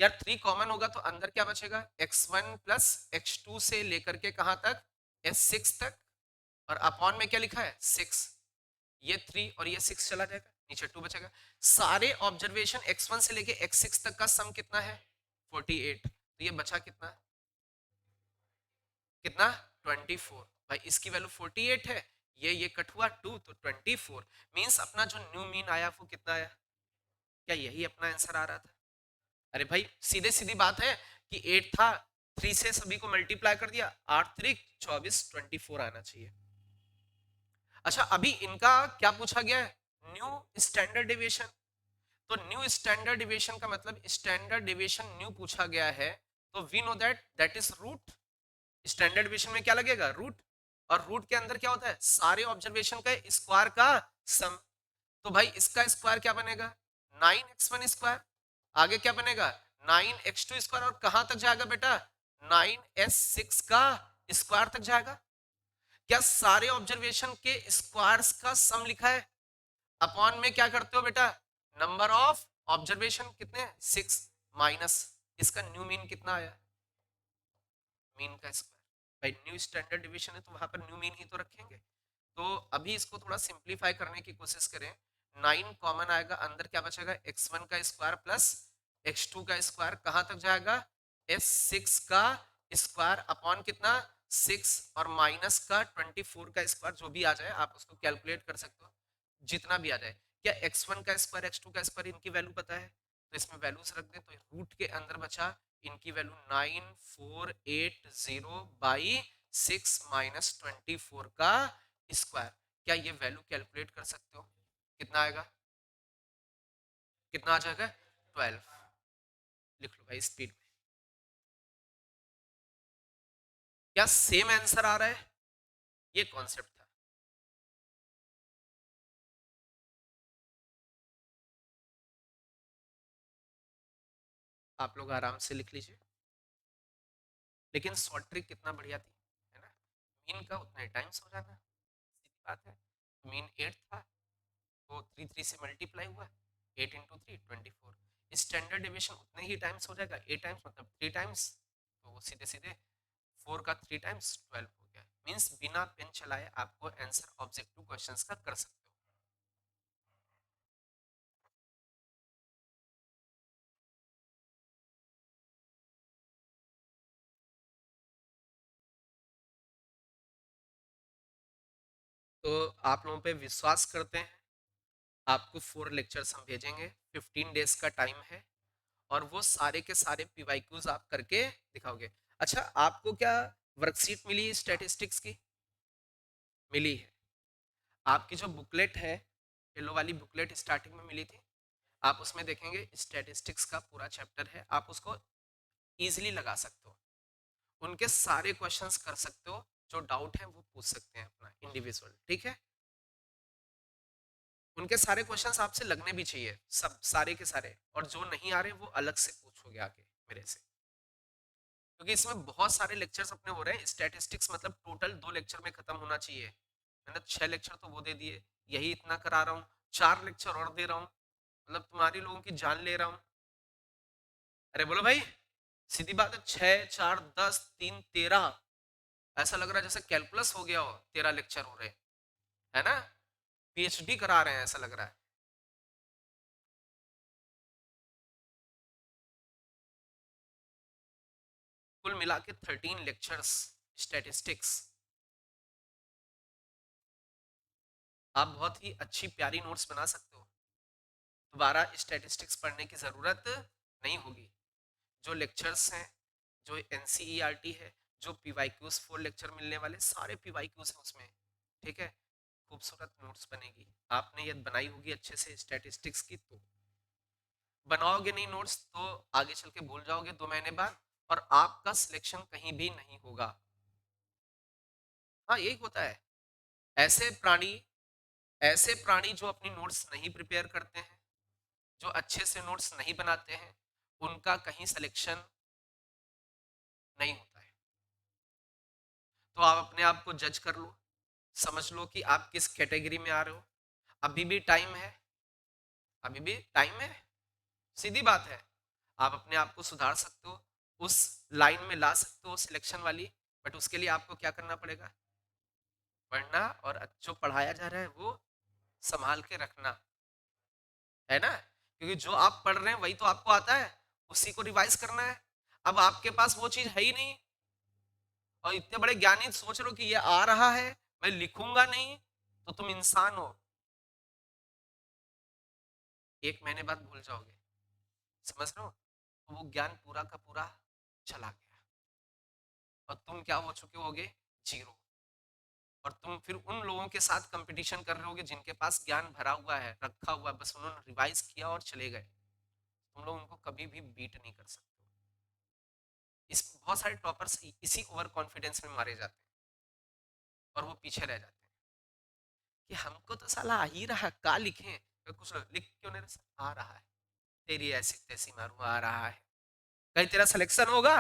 यार 3 कॉमन होगा तो अंदर क्या बचेगा, x1 प्लस x2 से लेकर के कहां तक, s6 तक, और अपॉन में क्या लिखा है 6, ये 3 और ये 6 चला जाएगा, नीचे 2 बचेगा। सारे ऑब्जर्वेशन x1 से लेके x6 तक का सम कितना है, 48, तो ये बचा कितना, कितना 24, भाई इसकी वैल्यू 48 है, ये कट हुआ 2 तो 24, मींस अपना जो न्यू मीन आया वो कितना आया, क्या यही अपना आंसर आ रहा था। अरे भाई सीधे सीधी बात है कि 8 था, 3 से सभी को मल्टीप्लाई कर दिया, 8 त्रिक 24, 24 आना चाहिए। अच्छा अभी इनका क्या पूछा गया है, न्यू स्टैंडर्ड डेविएशन, तो न्यू स्टैंडर्ड डेविएशन का मतलब स्टैंडर्ड डेविएशन न्यू पूछा गया है, तो we know that that is root, standard deviation में क्या लगेगा, रूट, और रूट के अंदर क्या होता है, सारे ऑब्जर्वेशन का स्क्वायर का सम, तो भाई इसका स्क्वायर क्या बनेगा, 9x1 स्क्वायर, आगे क्या बनेगा 9x2 स्क्वायर, और कहां तक जाएगा बेटा, 9s6 का स्क्वायर तक जाएगा। क्या सारे ऑब्जर्वेशन के स्क्वायर्स का सम लिखा है, अपॉन में क्या करते हो बेटा, नंबर ऑफ ऑब्जर्वेशन कितने, 6, माइनस इसका न्यू मीन कितना आया, मीन का स्क्वायर, भाई न्यू स्टैंडर्ड डिवीजन है तो वहां पर न्यू मीन ही तो रखेंगे। तो अभी इसको थोड़ा सिंप्लीफाई करने की कोशिश करें, 9 कॉमन आएगा, अंदर क्या बचेगा, x1 का स्क्वायर प्लस x2 का स्क्वायर, कहां तक जाएगा, s6 का स्क्वायर, अपॉन कितना 6, और माइनस का 24 का स्क्वायर, जो भी आ जाए आप उसको कैलकुलेट कर सकते हो, जितना भी आ जाए। क्या x1 का स्क्वायर x2 का स्क्वायर इनकी वैल्यू पता है, तो इसमें वैल्यूज रख दें, तो रूट के अंदर बचा इनकी वैल्यू 9480 बाई 6 - 24 का स्क्वायर। क्या ये वैल्यू कैलकुलेट कर सकते हो? कितना आएगा? कितना आ जाएगा? 12। लिख लो भाई स्पीड में। क्या सेम आंसर आ रहा है? ये कॉन्सेप्ट था। आप लोग आराम से लिख लीजिए। लेकिन शॉर्ट ट्रिक कितना बढ़िया थी, है ना? मीन का उतने टाइम्स हो जाना, सीधी बात है। मीन 8 था, तो 3 से मल्टीप्लाई हुआ, 8 × 3 = 24। स्टैंडर्ड डिविएशन उतने ही टाइम्स हो जाएगा, 8 टाइम्स मतलब 3 टाइम्स, तो वो सीधे सीधे 4 का 3 टाइम्स 12 हो गया। मीन्स बिना पेन चलाए आपको आंसर ऑब्जेक्टिव क्वेश्चंस का कर सकते हो। तो आप लोगों पे विश्वास करते हैं। आपको 4 लेक्चर्स हम भेजेंगे, 15 डेज का टाइम है, और वो सारे के सारे पीवाईक्यूज आप करके दिखाओगे। अच्छा, आपको क्या वर्कशीट मिली स्टैटिस्टिक्स की? मिली है। आपकी जो बुकलेट है, येलो वाली बुकलेट स्टार्टिंग में मिली थी, आप उसमें देखेंगे स्टैटिस्टिक्स का पूरा चैप्टर है, आप उसको इजीली लगा सकते हो, उनके सारे क्वेश्चंस कर सकते हो, जो डाउट है वो पूछ सकते हैं अपना इंडिविजुअल, ठीक है? उनके सारे क्वेश्चंस आपसे लगने भी चाहिए, सब सारे के सारे, और जो नहीं आ रहे वो अलग से पूछोगे आके मेरे से, क्योंकि इसमें बहुत सारे लेक्चर्स अपने हो रहे हैं। स्टैटिस्टिक्स मतलब टोटल 2 लेक्चर में खत्म होना चाहिए, मैंने 6 लेक्चर तो वो दे दिए, यही इतना करा रहा हूँ, 4 लेक्चर और दे रहा हूँ, मतलब तुम्हारी लोगों की जान ले रहा हूँ। अरे बोलो भाई, सीधी बात है, 6 4 10 3 13, ऐसा लग रहा है जैसे कैलकुलस हो गया हो, 13 लेक्चर हो रहे, है ना? पीएचडी करा रहे हैं ऐसा लग रहा है। कुल मिला के 13 लेक्चर्स स्टैटिस्टिक्स। आप बहुत ही अच्छी प्यारी नोट्स बना सकते हो, दोबारा स्टैटिस्टिक्स पढ़ने की ज़रूरत नहीं होगी। जो लेक्चर्स हैं, जो एनसीईआरटी है, जो पीवाईक्यूज 4 लेक्चर मिलने वाले, सारे पीवाईक्यूज हैं उसमें, ठीक है? खूबसूरत नोट्स बनेगी। आपने ये बनाई होगी अच्छे से स्टैटिस्टिक्स की, तो बनाओगे नहीं नोट्स तो आगे चल के भूल जाओगे 2 महीने बाद, और आपका सिलेक्शन कहीं भी नहीं होगा। हाँ, यही होता है। ऐसे प्राणी, ऐसे प्राणी जो अपनी नोट्स नहीं प्रिपेयर करते हैं, जो अच्छे से नोट्स नहीं बनाते हैं, उनका कहीं सिलेक्शन नहीं होता है। तो आप अपने आप को जज कर लो, समझ लो कि आप किस कैटेगरी में आ रहे हो। अभी भी टाइम है, अभी भी टाइम है, सीधी बात है। आप अपने आप को सुधार सकते हो, उस लाइन में ला सकते हो सिलेक्शन वाली, बट उसके लिए आपको क्या करना पड़ेगा? पढ़ना, और जो पढ़ाया जा रहा है वो संभाल के रखना, है ना? क्योंकि जो आप पढ़ रहे हैं वही तो आपको आता है, उसी को रिवाइज करना है। अब आपके पास वो चीज है ही नहीं, और इतने बड़े ज्ञानी सोच रहे हो कि ये आ रहा है, मैं लिखूंगा नहीं, तो तुम इंसान हो, 1 महीने बाद भूल जाओगे। समझ रहे हो? तो वो ज्ञान पूरा का पूरा चला गया, और तुम क्या हो चुके होगे? जीरो। और तुम फिर उन लोगों के साथ कंपटीशन कर रहे होगे जिनके पास ज्ञान भरा हुआ है, रखा हुआ, बस उन्होंने रिवाइज किया और चले गए। तुम लोग उनको कभी भी बीट नहीं कर सकते। इस बहुत सारे टॉपर्स इसी ओवर कॉन्फिडेंस में मारे जाते हैं, और वो पीछे रह जाते हैं कि हमको तो साला आ ही रहा, का लिखें? तो कुछ लोग लिख क्यों नहीं रहे? आ रहा है, तेरी ऐसी तैसी मारू, आ रहा है। कहीं तेरा सिलेक्शन होगा?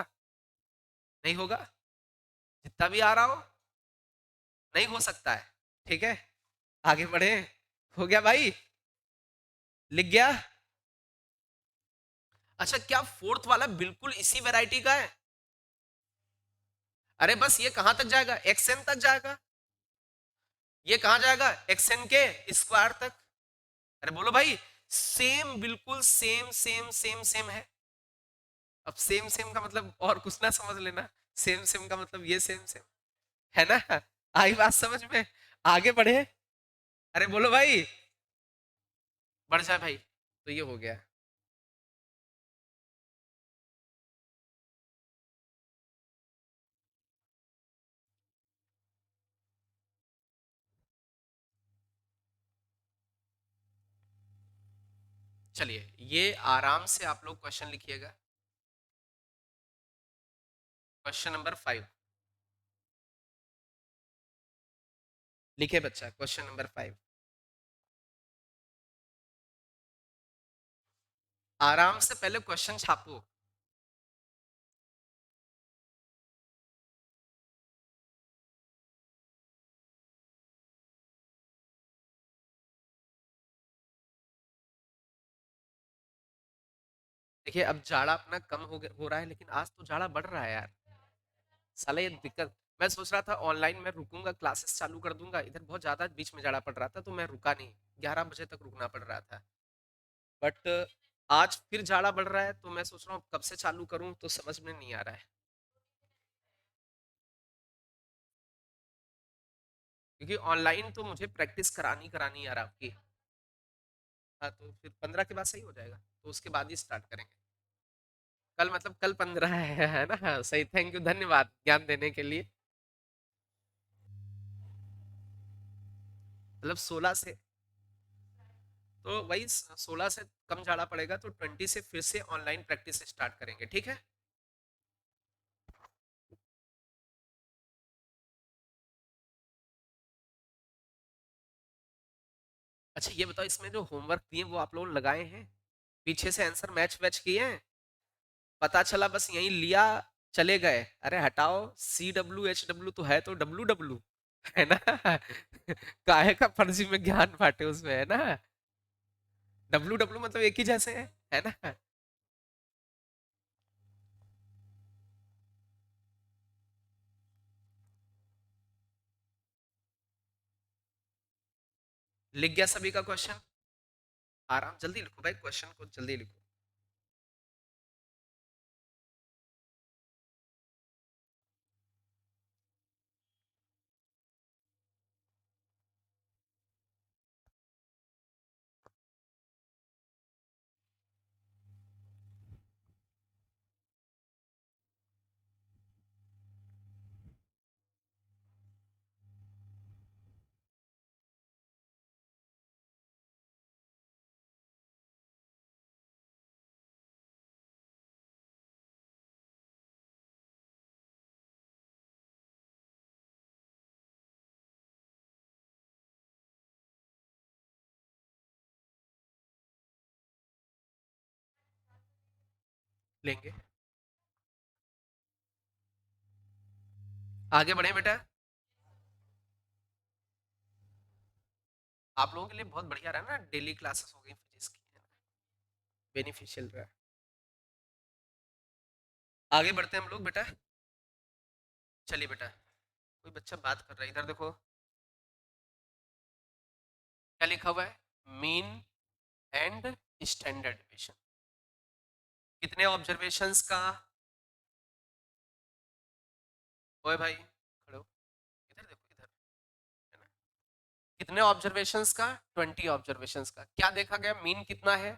नहीं होगा। जितना भी आ रहा हो, नहीं हो सकता है। ठीक है, आगे बढ़े। हो गया भाई? लिख गया? अच्छा, क्या फोर्थ वाला बिल्कुल इसी वैरायटी का है? अरे बस ये कहां तक जाएगा? एक्सएन तक जाएगा। ये कहां जाएगा? एक्सएन के स्क्वायर तक। अरे बोलो भाई, सेम, बिल्कुल सेम सेम सेम सेम है। अब सेम सेम का मतलब और कुछ ना समझ लेना, सेम सेम का मतलब ये सेम सेम, है ना? आई बात समझ में? आगे बढ़े। अरे बोलो भाई, बढ़ जाए भाई। तो ये हो गया। चलिए ये आराम से आप लोग क्वेश्चन लिखिएगा। क्वेश्चन नंबर 5 लिखे बच्चा, क्वेश्चन नंबर 5 आराम से पहले क्वेश्चन छापो। देखिए अब जाड़ा अपना कम हो रहा है, लेकिन आज तो जाड़ा बढ़ रहा है यार। साला ये दिक्कत। मैं सोच रहा था ऑनलाइन में रुकूंगा, क्लासेस चालू कर दूंगा, इधर बहुत ज्यादा बीच में जाड़ा पड़ रहा था तो मैं रुका नहीं, 11 बजे तक रुकना पड़ रहा था। बट आज फिर जाड़ा बढ़ रहा है तो मैं सोच रहा हूँ कब से चालू करूँ, तो समझ में नहीं आ रहा है। क्योंकि ऑनलाइन तो मुझे प्रैक्टिस करानी करानी यार आपकी। हाँ तो फिर 15 के बाद सही हो जाएगा, तो उसके बाद ही स्टार्ट करेंगे। कल मतलब कल 15 है ना? हाँ, सही, थैंक यू, धन्यवाद ज्ञान देने के लिए। मतलब 16 से, तो वही 16 से कम जाना पड़ेगा, तो 20 से फिर से ऑनलाइन प्रैक्टिस स्टार्ट करेंगे, ठीक है? अच्छा ये बताओ, इसमें जो होमवर्क दिए वो आप लोग लगाए हैं? पीछे से आंसर मैच वैच किए हैं? पता चला बस यहीं लिया, चले गए? अरे हटाओ, CWHW तो है, तो WW है ना? काहे का फर्जी में ज्ञान बांटे उसमें, है ना? WW मतलब एक ही जैसे है ना? लिख गया सभी का क्वेश्चन? आराम, जल्दी लिखो भाई, क्वेश्चन को जल्दी लिखो। लेंगे, आगे बढ़े बेटा। आप लोगों के लिए बहुत बढ़िया रहा ना, डेली क्लासेस हो गई फिजिक्स की, बेनिफिशियल रहा। आगे बढ़ते हैं हम लोग बेटा। चलिए बेटा, कोई बच्चा बात कर रहा है, इधर देखो। क्या लिखा हुआ है? Mean and standard deviation. कितने ऑब्जर्वेशंस का? ओए भाई खड़े हो, इधर देखो इधर, है ना? कितने ऑब्जर्वेशंस का? 20 ऑब्जर्वेशंस का। क्या देखा गया? मीन कितना है?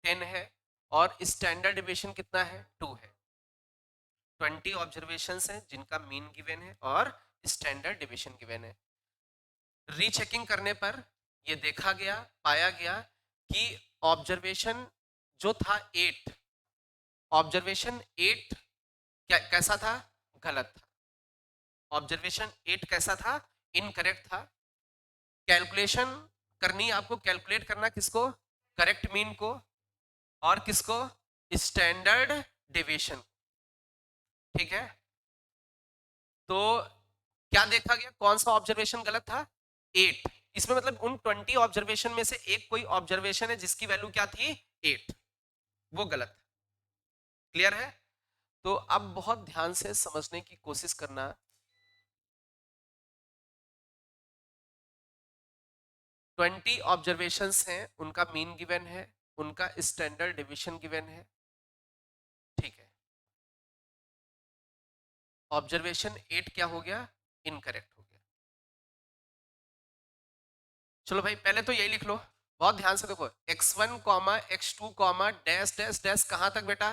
10 है। और स्टैंडर्ड डिविएशन कितना है? 2 है। 20 ऑब्जर्वेशंस हैं जिनका मीन गिवन है और स्टैंडर्ड डिविएशन गिवन है। रीचेकिंग करने पर यह देखा गया, पाया गया कि ऑब्जर्वेशन जो था 8, ऑब्जर्वेशन 8 क्या कैसा था? गलत था। ऑब्जर्वेशन 8 कैसा था? इनकरेक्ट था। कैलकुलेशन करनी आपको, कैलकुलेट करना किसको? करेक्ट मीन को। और किसको? Standard deviation. ठीक है, तो क्या देखा गया? कौन सा ऑब्जर्वेशन गलत था? 8। इसमें मतलब उन 20 ऑब्जर्वेशन में से एक कोई ऑब्जर्वेशन है जिसकी वैल्यू क्या थी? 8, वो गलत। क्लियर है? तो अब बहुत ध्यान से समझने की कोशिश करना। 20 ऑब्जर्वेशंस हैं, उनका मीन गिवन है, उनका स्टैंडर्ड डिवीजन गिवन है। ठीक है, ऑब्जर्वेशन 8 क्या हो गया? इनकरेक्ट हो गया। चलो भाई पहले तो यही लिख लो, बहुत ध्यान से देखो। x1 comma x2 comma dash dash dash, कहां तक बेटा?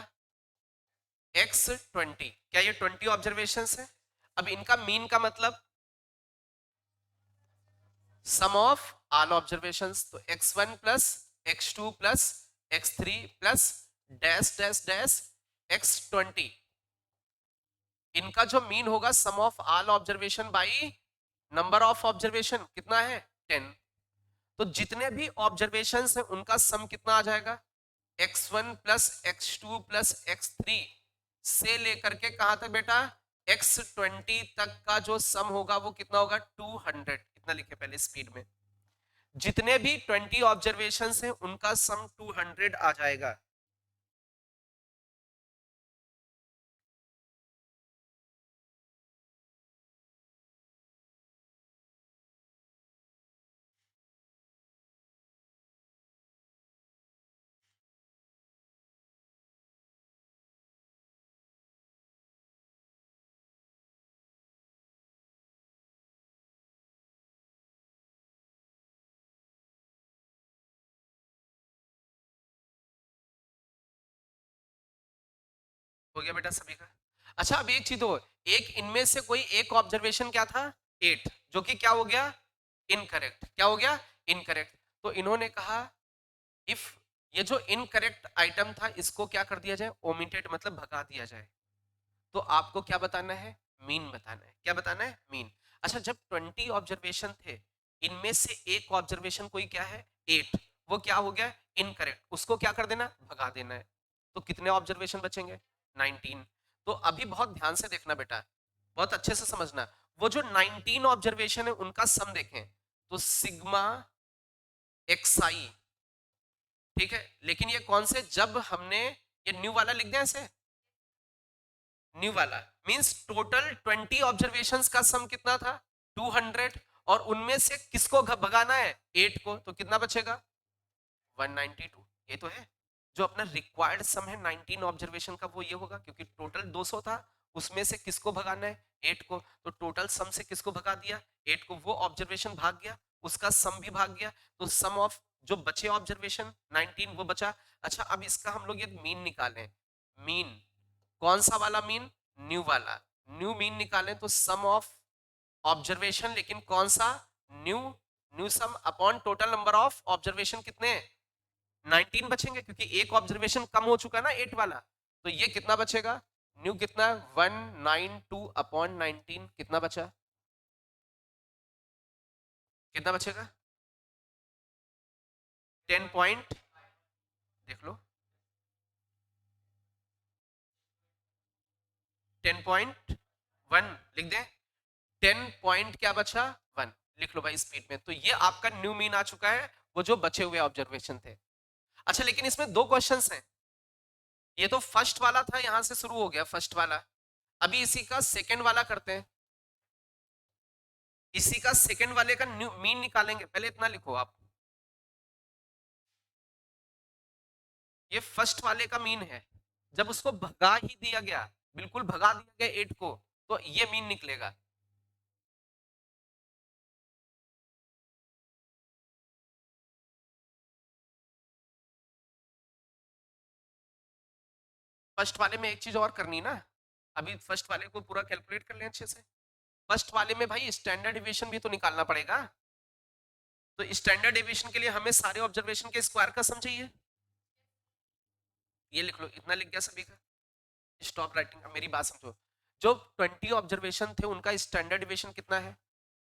x20। क्या ये 20 ऑब्जर्वेशंस है? अब इनका मीन का मतलब सम ऑफ ऑल ऑब्जर्वेशंस, तो x1 plus x2 plus x3 plus dash dash dash x20, इनका जो मीन होगा sum of all observation by number of observation कितना है 10। तो जितने भी ऑब्जर्वेशन है उनका सम कितना आ जाएगा x1 plus x2 plus x3 से लेकर के कहां तक बेटा x20 तक का जो सम होगा वो कितना होगा 200। कितना लिखे पहले स्पीड में, जितने भी 20 ऑब्जर्वेशन हैं उनका सम 200 आ जाएगा। हो गया बेटा सभी का। अच्छा अब एक चीज हो, एक इनमें से कोई एक ऑब्जर्वेशन क्या था 8, जो कि क्या हो गया इनकरेक्ट। क्या हो गया इनकरेक्ट। तो इन्होंने कहा इफ ये जो इनकरेक्ट आइटम था इसको क्या कर दिया जाए ओमिटेड, मतलब भगा दिया जाए। तो आपको क्या बताना है मीन बताना है। क्या बताना है मीन। अच्छा जब 20 ऑब्जर्वेशन थे इनमें से एक ऑब्जर्वेशन कोई क्या है 8, वो क्या हो गया इनकरेक्ट, उसको क्या कर देना भगा देना है। तो कितने ऑब्जर्वेशन बचेंगे 19। तो अभी बहुत ध्यान से देखना बेटा, बहुत अच्छे से समझना। वो जो 19 ऑब्जर्वेशन है उनका सम देखें तो सिग्मा एक्सआई, ठीक है। लेकिन ये कौन से, जब हमने ये न्यू वाला लिख दिया ऐसे, न्यू वाला मींस टोटल 20 ऑब्जर्वेशंस का सम कितना था 200, और उनमें से किसको भगाना है 8 को, तो कितना बचेगा 192। ये तो है जो अपना रिक्वायर्ड सम है 19 ऑब्जर्वेशन का, वो ये होगा क्योंकि टोटल 200 था, उसमें से किसको भगाना है 8 को, तो टोटल सम से किसको भगा दिया 8 को, वो ऑब्जर्वेशन भाग गया, उसका सम भी भाग गया, तो सम ऑफ जो बचे ऑब्जर्वेशन 19 वो बचा। अच्छा अब इसका हम लोग ये मीन निकालें, मीन कौन सा वाला मीन न्यू वाला, न्यू मीन निकालें तो सम ऑफ ऑब्जर्वेशन, लेकिन कौन सा new, new some upon total number of observation कितने 19 बचेंगे, क्योंकि एक ऑब्जर्वेशन कम हो चुका ना 8 वाला। तो ये कितना बचेगा न्यू कितना 192 अपॉन 19, कितना बचा, कितना बचेगा 10 पॉइंट, देख लो 10.1 लिख दे, 10 पॉइंट क्या बचा 1, लिख लो भाई स्पीड में। तो ये आपका न्यू मीन आ चुका है, वो जो बचे हुए ऑब्जर्वेशन थे। अच्छा लेकिन इसमें दो क्वेश्चंस हैं, ये तो फर्स्ट वाला था यहां से शुरू हो गया फर्स्ट वाला, अभी इसी का सेकंड वाला करते हैं, इसी का सेकंड वाले का मीन निकालेंगे। पहले इतना लिखो आप, ये फर्स्ट वाले का मीन है, जब उसको भगा ही दिया गया, बिल्कुल भगा दिया गया 8 को, तो ये मीन निकलेगा। फर्स्ट वाले में एक चीज और करनी ना, अभी फर्स्ट वाले को पूरा कैलकुलेट कर लें अच्छे से। फर्स्ट वाले में भाई स्टैंडर्ड डिविएशन भी तो निकालना पड़ेगा, तो स्टैंडर्ड डिविएशन के लिए हमें सारे ऑब्जर्वेशन के स्क्वायर का सम चाहिए। ये लिख लो, इतना लिख गया सभी का, स्टॉप राइटिंग। अब मेरी बात समझो, जो 20 ऑब्जर्वेशन थे उनका स्टैंडर्ड डिविएशन कितना है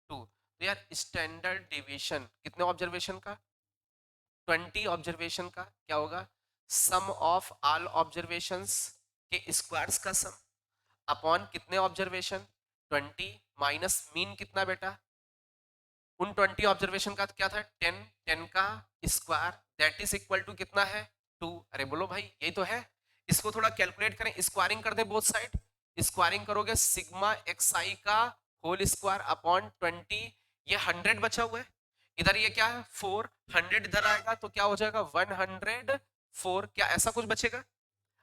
2, तो यार स्टैंडर्ड डिविएशन कितने ऑब्जर्वेशन का 20 ऑब्जर्वेशन का क्या होगा सम ऑफ ऑल ऑब्जर्वेशंस के स्क्वायर्स का सम अपॉन कितने ऑब्जर्वेशन 20 माइनस मीन कितना बेटा, उन 20 ऑब्जर्वेशन का क्या था 10, 10 का square that is equal to कितना है 2। अरे बोलो भाई यही तो है। इसको थोड़ा कैलकुलेट करें, स्क्वायरिंग कर दे बोथ साइड, स्क्वायरिंग करोगे सिग्मा एक्स आई का होल स्क्वायर अपॉन 20, ये 100 बचा हुआ है, इधर ये क्या है 4, 100 इधर आएगा तो क्या हो जाएगा 104, क्या ऐसा कुछ बचेगा।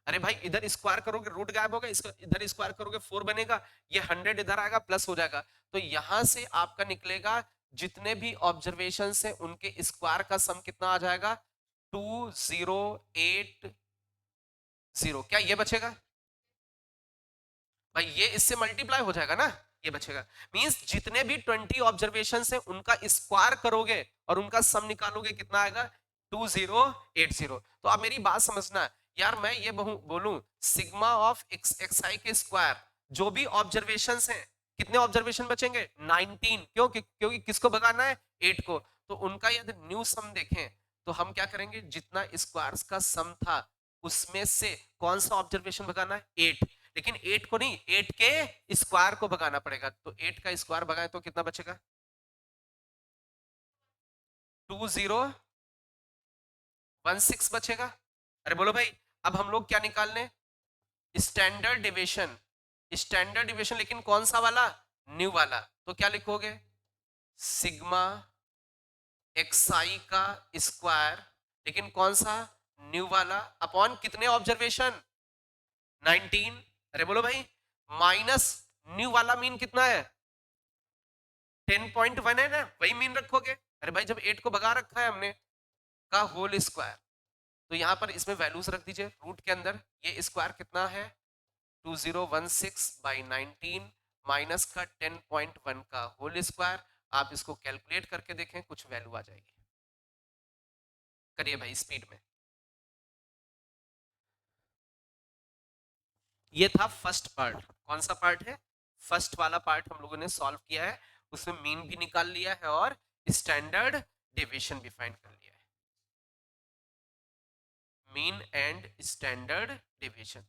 अरे भाई इधर स्क्वायर करोगे रूट गायब होगा, इसको इधर स्क्वायर करोगे 4 बनेगा, ये 100 इधर आएगा प्लस हो जाएगा, तो यहां से आपका निकलेगा जितने भी ऑब्जर्वेशन है उनके स्क्वायर का सम कितना आ जाएगा 2080। क्या ये बचेगा भाई, ये इससे मल्टीप्लाई हो जाएगा ना, ये बचेगा। मींस जितने भी 20 ऑब्जर्वेशन है उनका स्क्वायर करोगे और उनका सम निकालोगे कितना आएगा 2080। तो आप मेरी बात समझना यार, मैं ये बोलूं सिग्मा ऑफ एक्स आई के स्क्वायर, जो भी ऑब्जर्वेशंस हैं, कितने ऑब्जर्वेशन बचेंगे 19, क्योंकि किसको भगाना है 8 को। तो उनका यदि न्यू सम देखें तो हम क्या करेंगे, जितना स्क्वायर्स का सम था उसमें से कौन सा ऑब्जर्वेशन भगाना है 8, लेकिन 8 को नहीं, 8 के स्क्वायर को भगाना पड़ेगा। तो 8 का स्क्वायर भगाए तो कितना बचेगा 2016 बचेगा। अरे बोलो भाई, अब हम लोग क्या निकाल लें, स्टैंडर्ड डिविएशन। स्टैंडर्ड डिविएशन लेकिन कौन सा वाला, न्यू वाला। तो क्या लिखोगे, सिग्मा एक्सआई का स्क्वायर, लेकिन कौन सा, न्यू वाला, अपॉन कितने ऑब्जर्वेशन 19। अरे बोलो भाई, माइनस न्यू वाला मीन कितना है 10.1 है ना, वही मीन रखोगे। अरे भाई जब 8 को भगा रखा है हमने, का होल स्क्वायर, तो यहां पर इसमें वैल्यूज रख दीजिए रूट के अंदर। ये स्क्वायर कितना है 2016/19 माइनस का 10.1 का होल स्क्वायर। आप इसको कैलकुलेट करके देखें, कुछ वैल्यू आ जाएगी। करिए भाई स्पीड में। ये था फर्स्ट पार्ट। कौन सा पार्ट है, फर्स्ट वाला पार्ट हम लोगों ने सॉल्व किया है, उसमें मीन भी निकाल लिया है और स्टैंडर्ड डेविएशन भी फाइंड कर लिया है। Mean and standard deviation.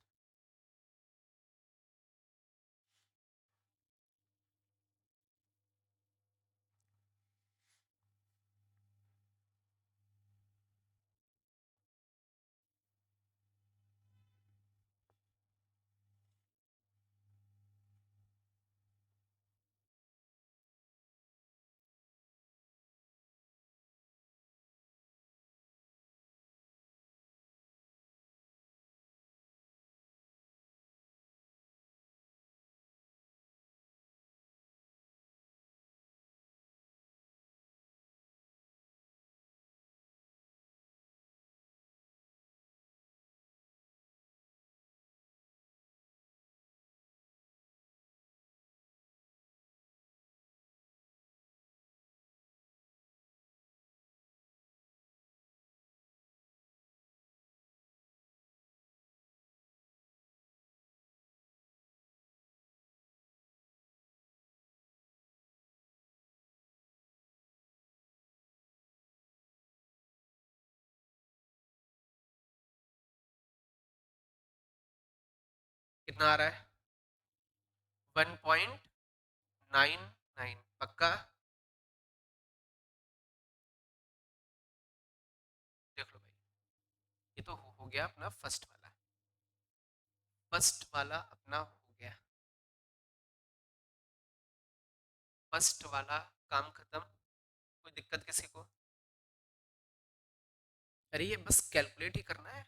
कितना आ रहा है 1.99 पक्का। देख लो भाई, ये तो हो गया अपना फर्स्ट वाला। फर्स्ट वाला अपना हो गया, फर्स्ट वाला काम खत्म। कोई दिक्कत किसी को, अरे ये बस कैलकुलेट ही करना है,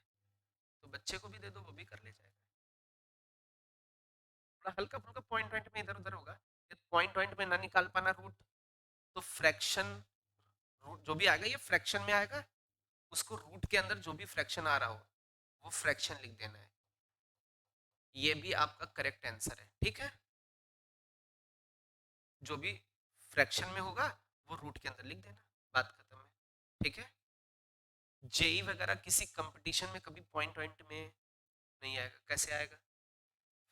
तो बच्चे को भी दे दो वो भी कर ले जाएगा। थोड़ा हल्का फुल्का पॉइंट पॉइंट में इधर उधर होगा, पॉइंट पॉइंट में ना निकाल पाना रूट, तो फ्रैक्शन, रूट जो भी आएगा ये फ्रैक्शन में आएगा, उसको रूट के अंदर जो भी फ्रैक्शन आ रहा हो वो फ्रैक्शन लिख देना है। ये भी आपका करेक्ट आंसर है, ठीक है। जो भी फ्रैक्शन में होगा वो रूट के अंदर लिख देना, बात खत्म है, ठीक है। जेई वगैरह किसी कंपटीशन में कभी पॉइंट पॉइंट में नहीं आएगा, कैसे आएगा,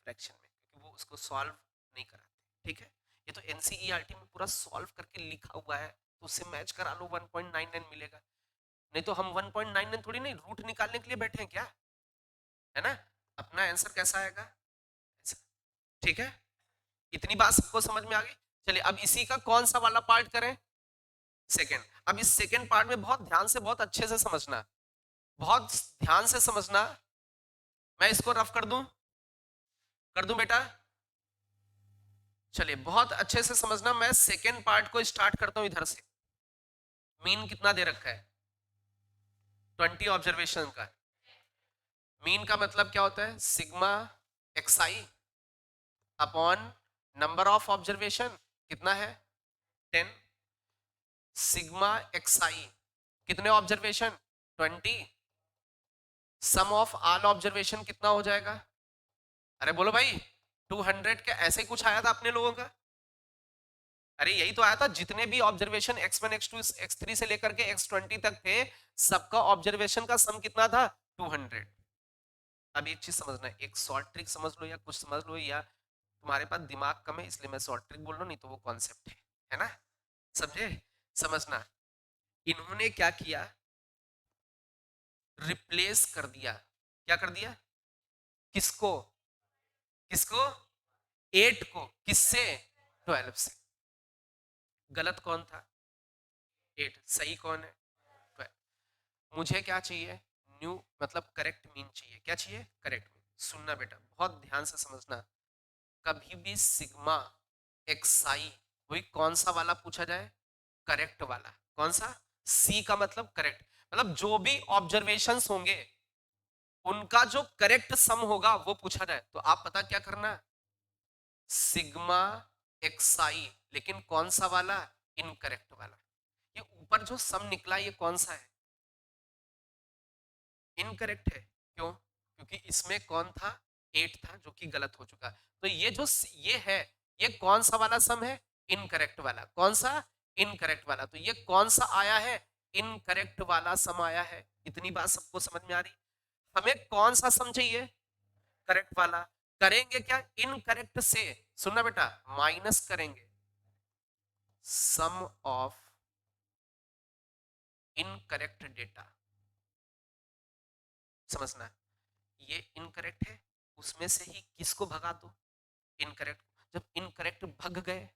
फ्रैक्शन में, क्योंकि वो उसको सॉल्व नहीं कराते, ठीक है। ये तो एनसीईआरटी में पूरा सॉल्व करके लिखा हुआ है, तो उससे मैच करा लो 1.99 मिलेगा। नहीं तो हम 1.99 थोड़ी नहीं रूट निकालने के लिए बैठे हैं क्या, है ना। अपना आंसर कैसा आएगा ऐसा, ठीक है। इतनी बात सबको समझ में आ गई। चलिए अब इसी का कौन सा वाला पार्ट करें, सेकंड। अब इस सेकंड पार्ट में बहुत ध्यान से, बहुत अच्छे से समझना, बहुत ध्यान से समझना। मैं इसको रफ कर दूं बेटा। चलिए बहुत अच्छे से समझना, मैं सेकंड पार्ट को स्टार्ट करता हूं इधर से। मीन कितना दे रखा है 20 ऑब्जर्वेशन का। मीन का मतलब क्या होता है, sigma x i upon number of observation कितना है 10, सिग्मा एक्सआई कितने observation 20, sum of all observation कितना हो जाएगा। अरे बोलो भाई 200 के ऐसे ही कुछ आया था अपने लोगों का, अरे यही तो आया था, जितने भी ऑब्जर्वेशन x1 x2 x3 से लेकर के x20 तक थे, सबका ऑब्जर्वेशन का सम कितना था? 200। अब एक चीज समझना, एक शॉर्ट ट्रिक समझ लो या कुछ समझ लो, या तुम्हारे पास दिमाग कम है इसलिए मैं शॉर्ट ट्रिक बोल रहा हूँ, नहीं तो वो कॉन्सेप्ट है ना? समझे? समझना, इन्होंने क्या किया, रिप्लेस कर दिया। क्या कर दिया? किसको? किसको? 8 को किससे? 12 से। गलत कौन था? 8। सही कौन है? 12। मुझे क्या चाहिए? न्यू मतलब करेक्ट मीन चाहिए। क्या चाहिए? Correct mean. सुनना बेटा, बहुत ध्यान से समझना, कभी भी सिग्मा एक्सआई वही कौन सा वाला पूछा जाए? करेक्ट वाला। कौन सा? सी का मतलब करेक्ट, मतलब जो भी ऑब्जर्वेशंस होंगे उनका जो करेक्ट सम होगा वो पूछा जाए, तो आप पता क्या करना, सिग्मा एक्सआई, लेकिन कौन सा वाला? इनकरेक्ट वाला। ये ऊपर जो सम निकला ये कौन सा है? इनकरेक्ट है। क्यों? क्योंकि इसमें कौन था? 8 था, जो कि गलत हो चुका। तो ये जो ये है, ये कौन सा वाला सम है? इनकरेक्ट वाला। कौन सा? इनकरेक्ट वाला। तो ये कौन सा आया है? इनकरेक्ट वाला सम आया है। इतनी बात सबको समझ में आ रही? हमें कौन सा सम चाहिए? करेक्ट वाला। करेंगे क्या? इनकरेक्ट से, सुनना बेटा, माइनस करेंगे सम ऑफ इनकरेक्ट डेटा। समझना, ये इनकरेक्ट है, उसमें से ही किसको भगा दो? इनकरेक्ट। जब इनकरेक्ट भग गए,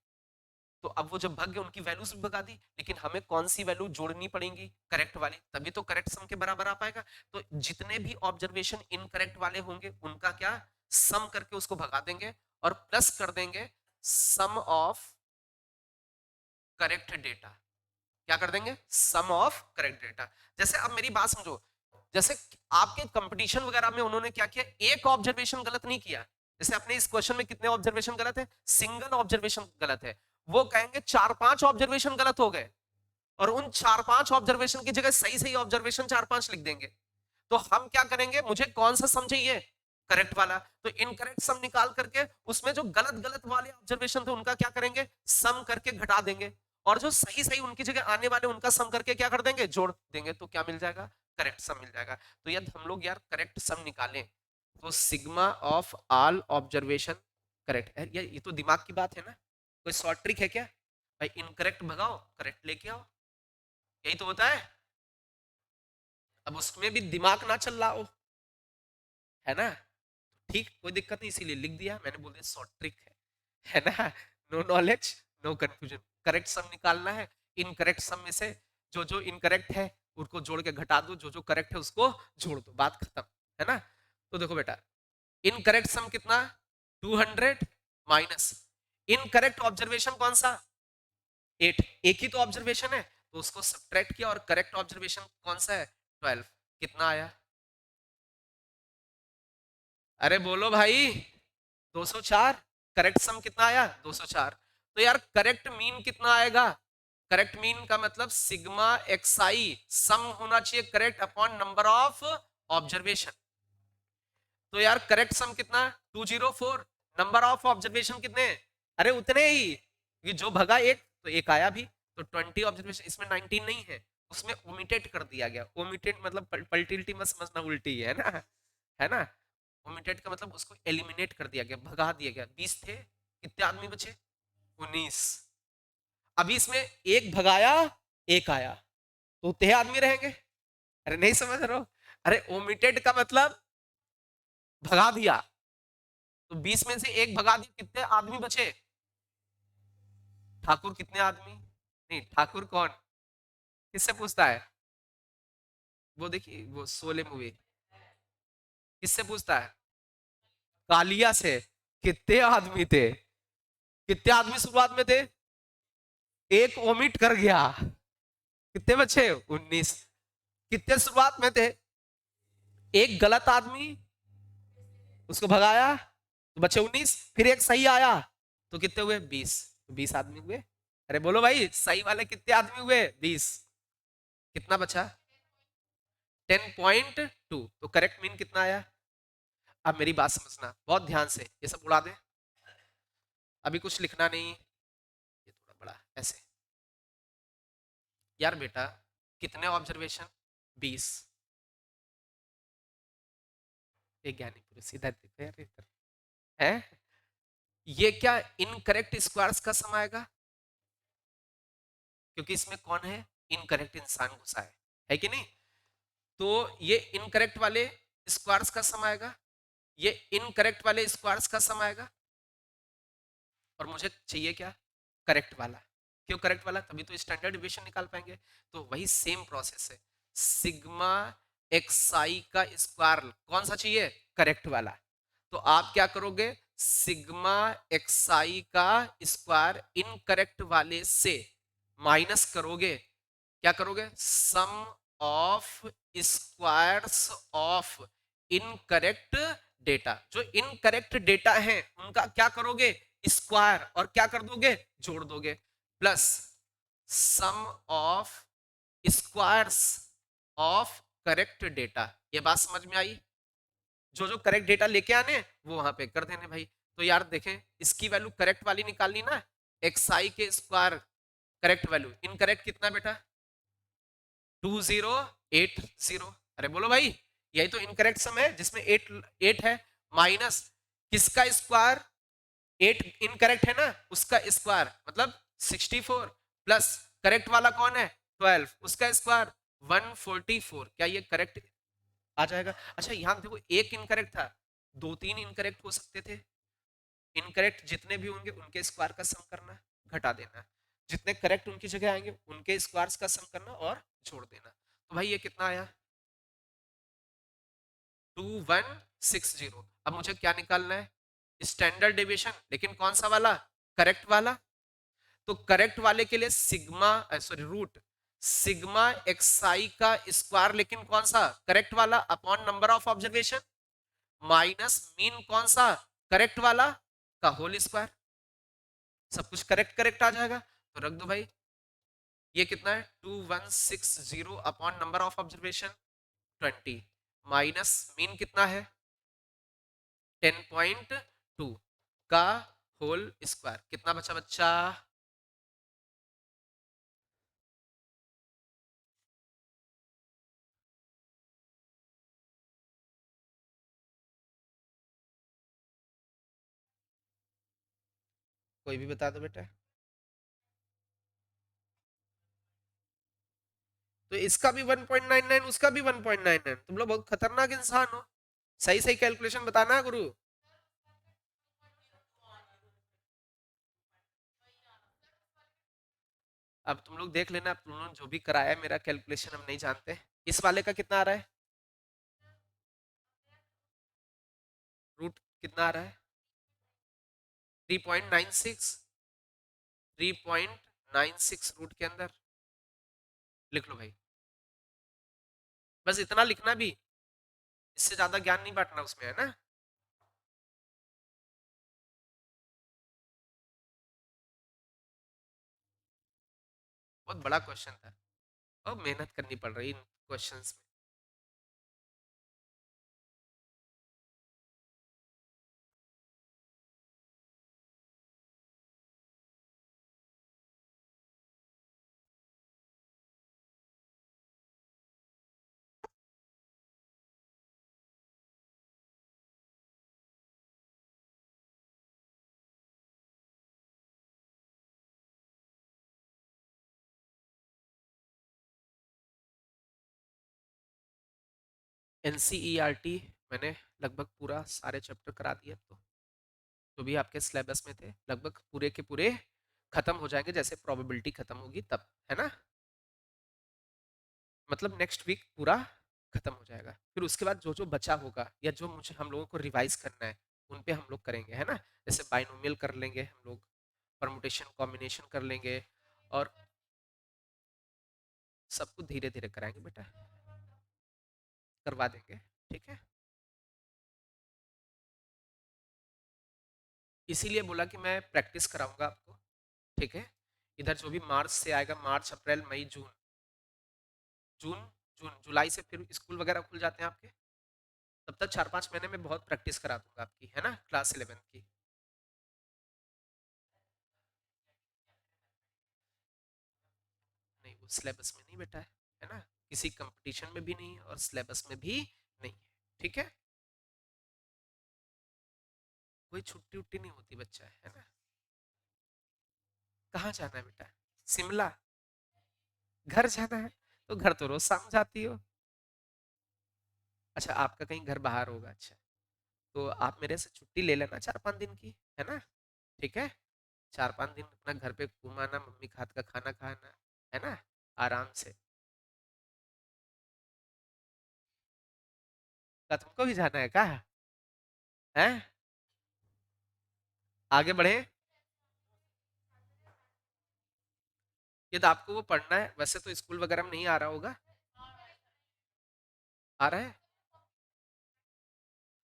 तो अब वो जब भग गए उनकी वैल्यूज भी भगा दी, लेकिन हमें कौन सी वैल्यू जोड़नी पड़ेगी? करेक्ट वाली, तभी तो करेक्ट सम के बराबर आ पाएगा। तो जितने भी ऑब्जर्वेशन इनकरेक्ट वाले होंगे उनका क्या, सम करके उसको भगा देंगे, और प्लस कर देंगे सम ऑफ करेक्ट डेटा। क्या कर देंगे? सम ऑफ करेक्ट डेटा। जैसे अब मेरी बात समझो, जैसे आपके कंपटीशन वगैरह में उन्होंने क्या किया, एक ऑब्जर्वेशन गलत नहीं किया। जैसे अपने इस क्वेश्चन में कितने ऑब्जर्वेशन गलत है? सिंगल ऑब्जर्वेशन गलत है। वो कहेंगे 4-5 ऑब्जर्वेशन गलत हो गए, और उन 4-5 ऑब्जर्वेशन की जगह सही सही ऑब्जर्वेशन 4-5 लिख देंगे। तो हम क्या करेंगे, मुझे कौन सा सम चाहिए? करेक्ट वाला। तो इनकरेक्ट सम निकाल करके उसमें जो गलत गलत वाले ऑब्जर्वेशन थे उनका क्या करेंगे? सम करके घटा देंगे, और जो सही सही उनकी जगह आने वाले उनका सम करके क्या कर देंगे? जोड़ देंगे। तो क्या मिल जाएगा? करेक्ट सम मिल जाएगा। तो यदि हम लोग यार करेक्ट सम निकालें, तो sigma of all observation correct है। ये तो दिमाग की बात है ना, कोई शॉर्ट ट्रिक है क्या? भाई इनकरेक्ट भगाओ, करेक्ट लेके आओ, यही तो होता है। अब उसमें भी दिमाग ना चल रहा हो, है ना? ठीक, कोई दिक्कत नहीं, इसीलिए लिख दिया मैंने, बोल दिया शॉर्ट ट्रिक है ना? No knowledge no confusion. Correct sum निकालना है, इनकरेक्ट सम में से जो जो इनकरेक्ट है उनको जोड़ के घटा दो, जो जो करेक्ट है उसको जोड़ दो, बात खत्म, है ना? तो देखो बेटा, इनकरेक्ट सम कितना? 200 माइनस इनकरेक्ट ऑब्जर्वेशन कौन सा? 8। एक ही तो ऑब्जर्वेशन है, तो उसको सब्ट्रैक्ट किया, और करेक्ट ऑब्जर्वेशन कौन सा है? 12। कितना आया? अरे बोलो भाई। 204। करेक्ट सम कितना आया? 204। तो यार करेक्ट मीन कितना आएगा? करेक्ट मीन का मतलब सिग्मा एक्सआई सम होना चाहिए correct upon number of observation. तो यार करेक्ट सम कितना? 204। नंबर ऑफ ऑब्जर्वेशन कितने? अरे उतने ही, ये जो भगा एक, तो एक आया भी। तो 20 ऑब्जर्वेशन, इसमें 19 नहीं है, उसमें ओमिटेड कर दिया गया। ओमिटेड मतलब पलटी मत समझना, उल्टी है ना, है ना? ओमिटेड का मतलब उसको एलिमिनेट कर दिया गया, भगा दिया गया। 20 थे, कितने आदमी बचे? 19। अभी इसमें एक भगाया, एक आया, तो उतने आदमी रहेंगे। अरे नहीं समझ रहे हो? अरे ओमिटेड का मतलब भगा दिया, तो 20 में से एक भगा दिया, कितने आदमी बचे? ठाकुर कितने आदमी? नहीं, ठाकुर कौन? किससे पूछता है? वो देखिए वो शोले मूवी, किससे पूछता है? कालिया से। कितने आदमी थे? कितने आदमी शुरुआत में थे? एक ओमिट कर गया, कितने बचे? 19। कितने शुरुआत में थे? एक गलत आदमी, उसको भगाया, तो बचे 19। फिर एक सही आया, तो कितने हुए? 20। तो 20 आदमी हुए। अरे बोलो भाई, सही वाले कितने आदमी हुए? 20। कितना बचा? 10.2। तो करेक्ट मीन कितना आया? अब मेरी बात समझना बहुत ध्यान से, ये सब उड़ा दे, अभी कुछ लिखना नहीं, ये थोड़ा बड़ा, ऐसे। यार बेटा कितने ऑब्जर्वेशन? 20। एक ज्ञानी पुरुष इधर देखो यार, इधर है। ये क्या इनकरेक्ट स्क्वायर्स का सम आएगा? क्योंकि इसमें कौन है? इनकरेक्ट इंसान घुसा है कि नहीं? तो ये इनकरेक्ट वाले स्क्वायर्स का सम आएगा, ये इनकरेक्ट वाले स्क्वायर्स का सम आएगा, और मुझे चाहिए क्या? करेक्ट वाला। क्यों करेक्ट वाला? तभी तो स्टैंडर्ड डिविएशन निकाल पाएंगे। तो वही सेम प्रोसेस है, सिग्मा एक्सआई का स्क्वायर कौन सा चाहिए? करेक्ट वाला। तो आप क्या करोगे? सिग्मा एक्सआई का स्क्वायर इनकरेक्ट वाले से माइनस करोगे। क्या करोगे? Sum of squares of incorrect data. जो इनकरेक्ट डेटा है उनका क्या करोगे? स्क्वायर, और क्या कर दोगे? जोड़ दोगे। Plus sum of squares of correct data. ये बात समझ में आई? जो जो करेक्ट डेटा लेके आने वो वहां पे कर देने भाई। तो यार देखें, इसकी वैल्यू करेक्ट वाली निकालनी ना, एक्स आई के स्क्वायर करेक्ट वैल्यू, इनकरेक्ट कितना बेटा? 2080। अरे बोलो भाई, यही तो इनकरेक्ट सम है जिसमें 8 है, माइनस किसका स्क्वायर? 8 इनकरेक्ट है ना, उसका स्क्वायर मतलब 64, प्लस करेक्ट वाला कौन है? 12, उसका स्क्वायर 144। क्या ये करेक्ट आ जाएगा? अच्छा यहां देखो, एक इनकरेक्ट था, दो तीन इनकरेक्ट हो सकते थे। इनकरेक्ट जितने भी होंगे उनके स्क्वायर का सम करना, घटा देना, जितने करेक्ट उनकी जगह आएंगे उनके स्क्वायर्स का सम करना और छोड़ देना। तो भाई ये कितना आया? 2160। अब मुझे क्या निकालना है? स्टैंडर्ड डेविएशन, लेकिन कौन सा वाला? करेक्ट वाला। तो करेक्ट वाले के लिए sigma, sorry root sigma x i का स्क्वायर, लेकिन कौन सा? करेक्ट वाला, upon number of observation, minus mean कौन सा? करेक्ट वाला का होल स्क्वायर। सब कुछ करेक्ट करेक्ट आ जाएगा, तो रख दो भाई। ये कितना है? 2160 upon number of observation 20, minus mean कितना है? 10.2 का होल स्क्वायर। कितना बचा बच्चा? कोई भी बता दो बेटा। तो इसका भी 1.99, उसका भी 1.99। तुम लोग बहुत खतरनाक इंसान हो। सही सही कैलकुलेशन बताना गुरु। अब तुम लोग देख लेना, तुम लोग जो भी कराया मेरा कैलकुलेशन हम नहीं जानते। इस वाले का कितना आ रहा है? रूट कितना आ रहा है? 3.96। 3.96 रूट के अंदर लिख लो भाई। बस इतना लिखना भी, इससे ज्यादा ज्ञान नहीं बांटना उसमें, है ना? बहुत बड़ा क्वेश्चन था, और मेहनत करनी पड़ रही इन क्वेश्चंस में। एनसीईआरटी मैंने लगभग पूरा सारे चैप्टर करा दिए। अब तो भी आपके सिलेबस में थे लगभग पूरे के पूरे खत्म हो जाएंगे, जैसे प्रोबेबिलिटी खत्म होगी तब, है ना? मतलब नेक्स्ट वीक पूरा खत्म हो जाएगा। फिर उसके बाद जो जो बचा होगा या जो मुझे हम लोगों को रिवाइज करना है उन पे हम लोग करेंगे, है ना? जैसे बाइनोमियल कर लेंगे हम लोग, परमुटेशन कॉम्बिनेशन कर लेंगे, और सब कुछ धीरे धीरे कराएंगे बेटा, करवा देंगे। ठीक है, इसीलिए बोला कि मैं प्रैक्टिस कराऊंगा आपको। ठीक है, इधर जो भी मार्च से आएगा, मार्च अप्रैल मई जून, जून जून जुलाई से फिर स्कूल वगैरह खुल जाते हैं आपके, तब तक 4-5 महीने में बहुत प्रैक्टिस करा दूंगा आपकी, है ना, क्लास 11 की। सिलेबस में नहीं बेटा है ना, किसी कंपटीशन में भी नहीं और सिलेबस में भी नहीं है, ठीक है। कोई छुट्टी उट्टी नहीं होती बच्चा, है ना। कहाँ जाना है बेटा? शिमला? घर जाना है? तो घर तो रोज शाम जाती हो। अच्छा, आपका कहीं घर बाहर होगा, अच्छा। तो आप मेरे से छुट्टी ले लेना 4-5 दिन की, है ना, ठीक है। 4-5 दिन अपना घर पे घुमाना, मम्मी के हाथ का खाना खाना, है ना, आराम से। क्या तुमको भी जाना है? कहा है? आगे बढ़े। ये तो आपको वो पढ़ना है, वैसे तो स्कूल वगैरह में नहीं आ रहा होगा। आ रहा है?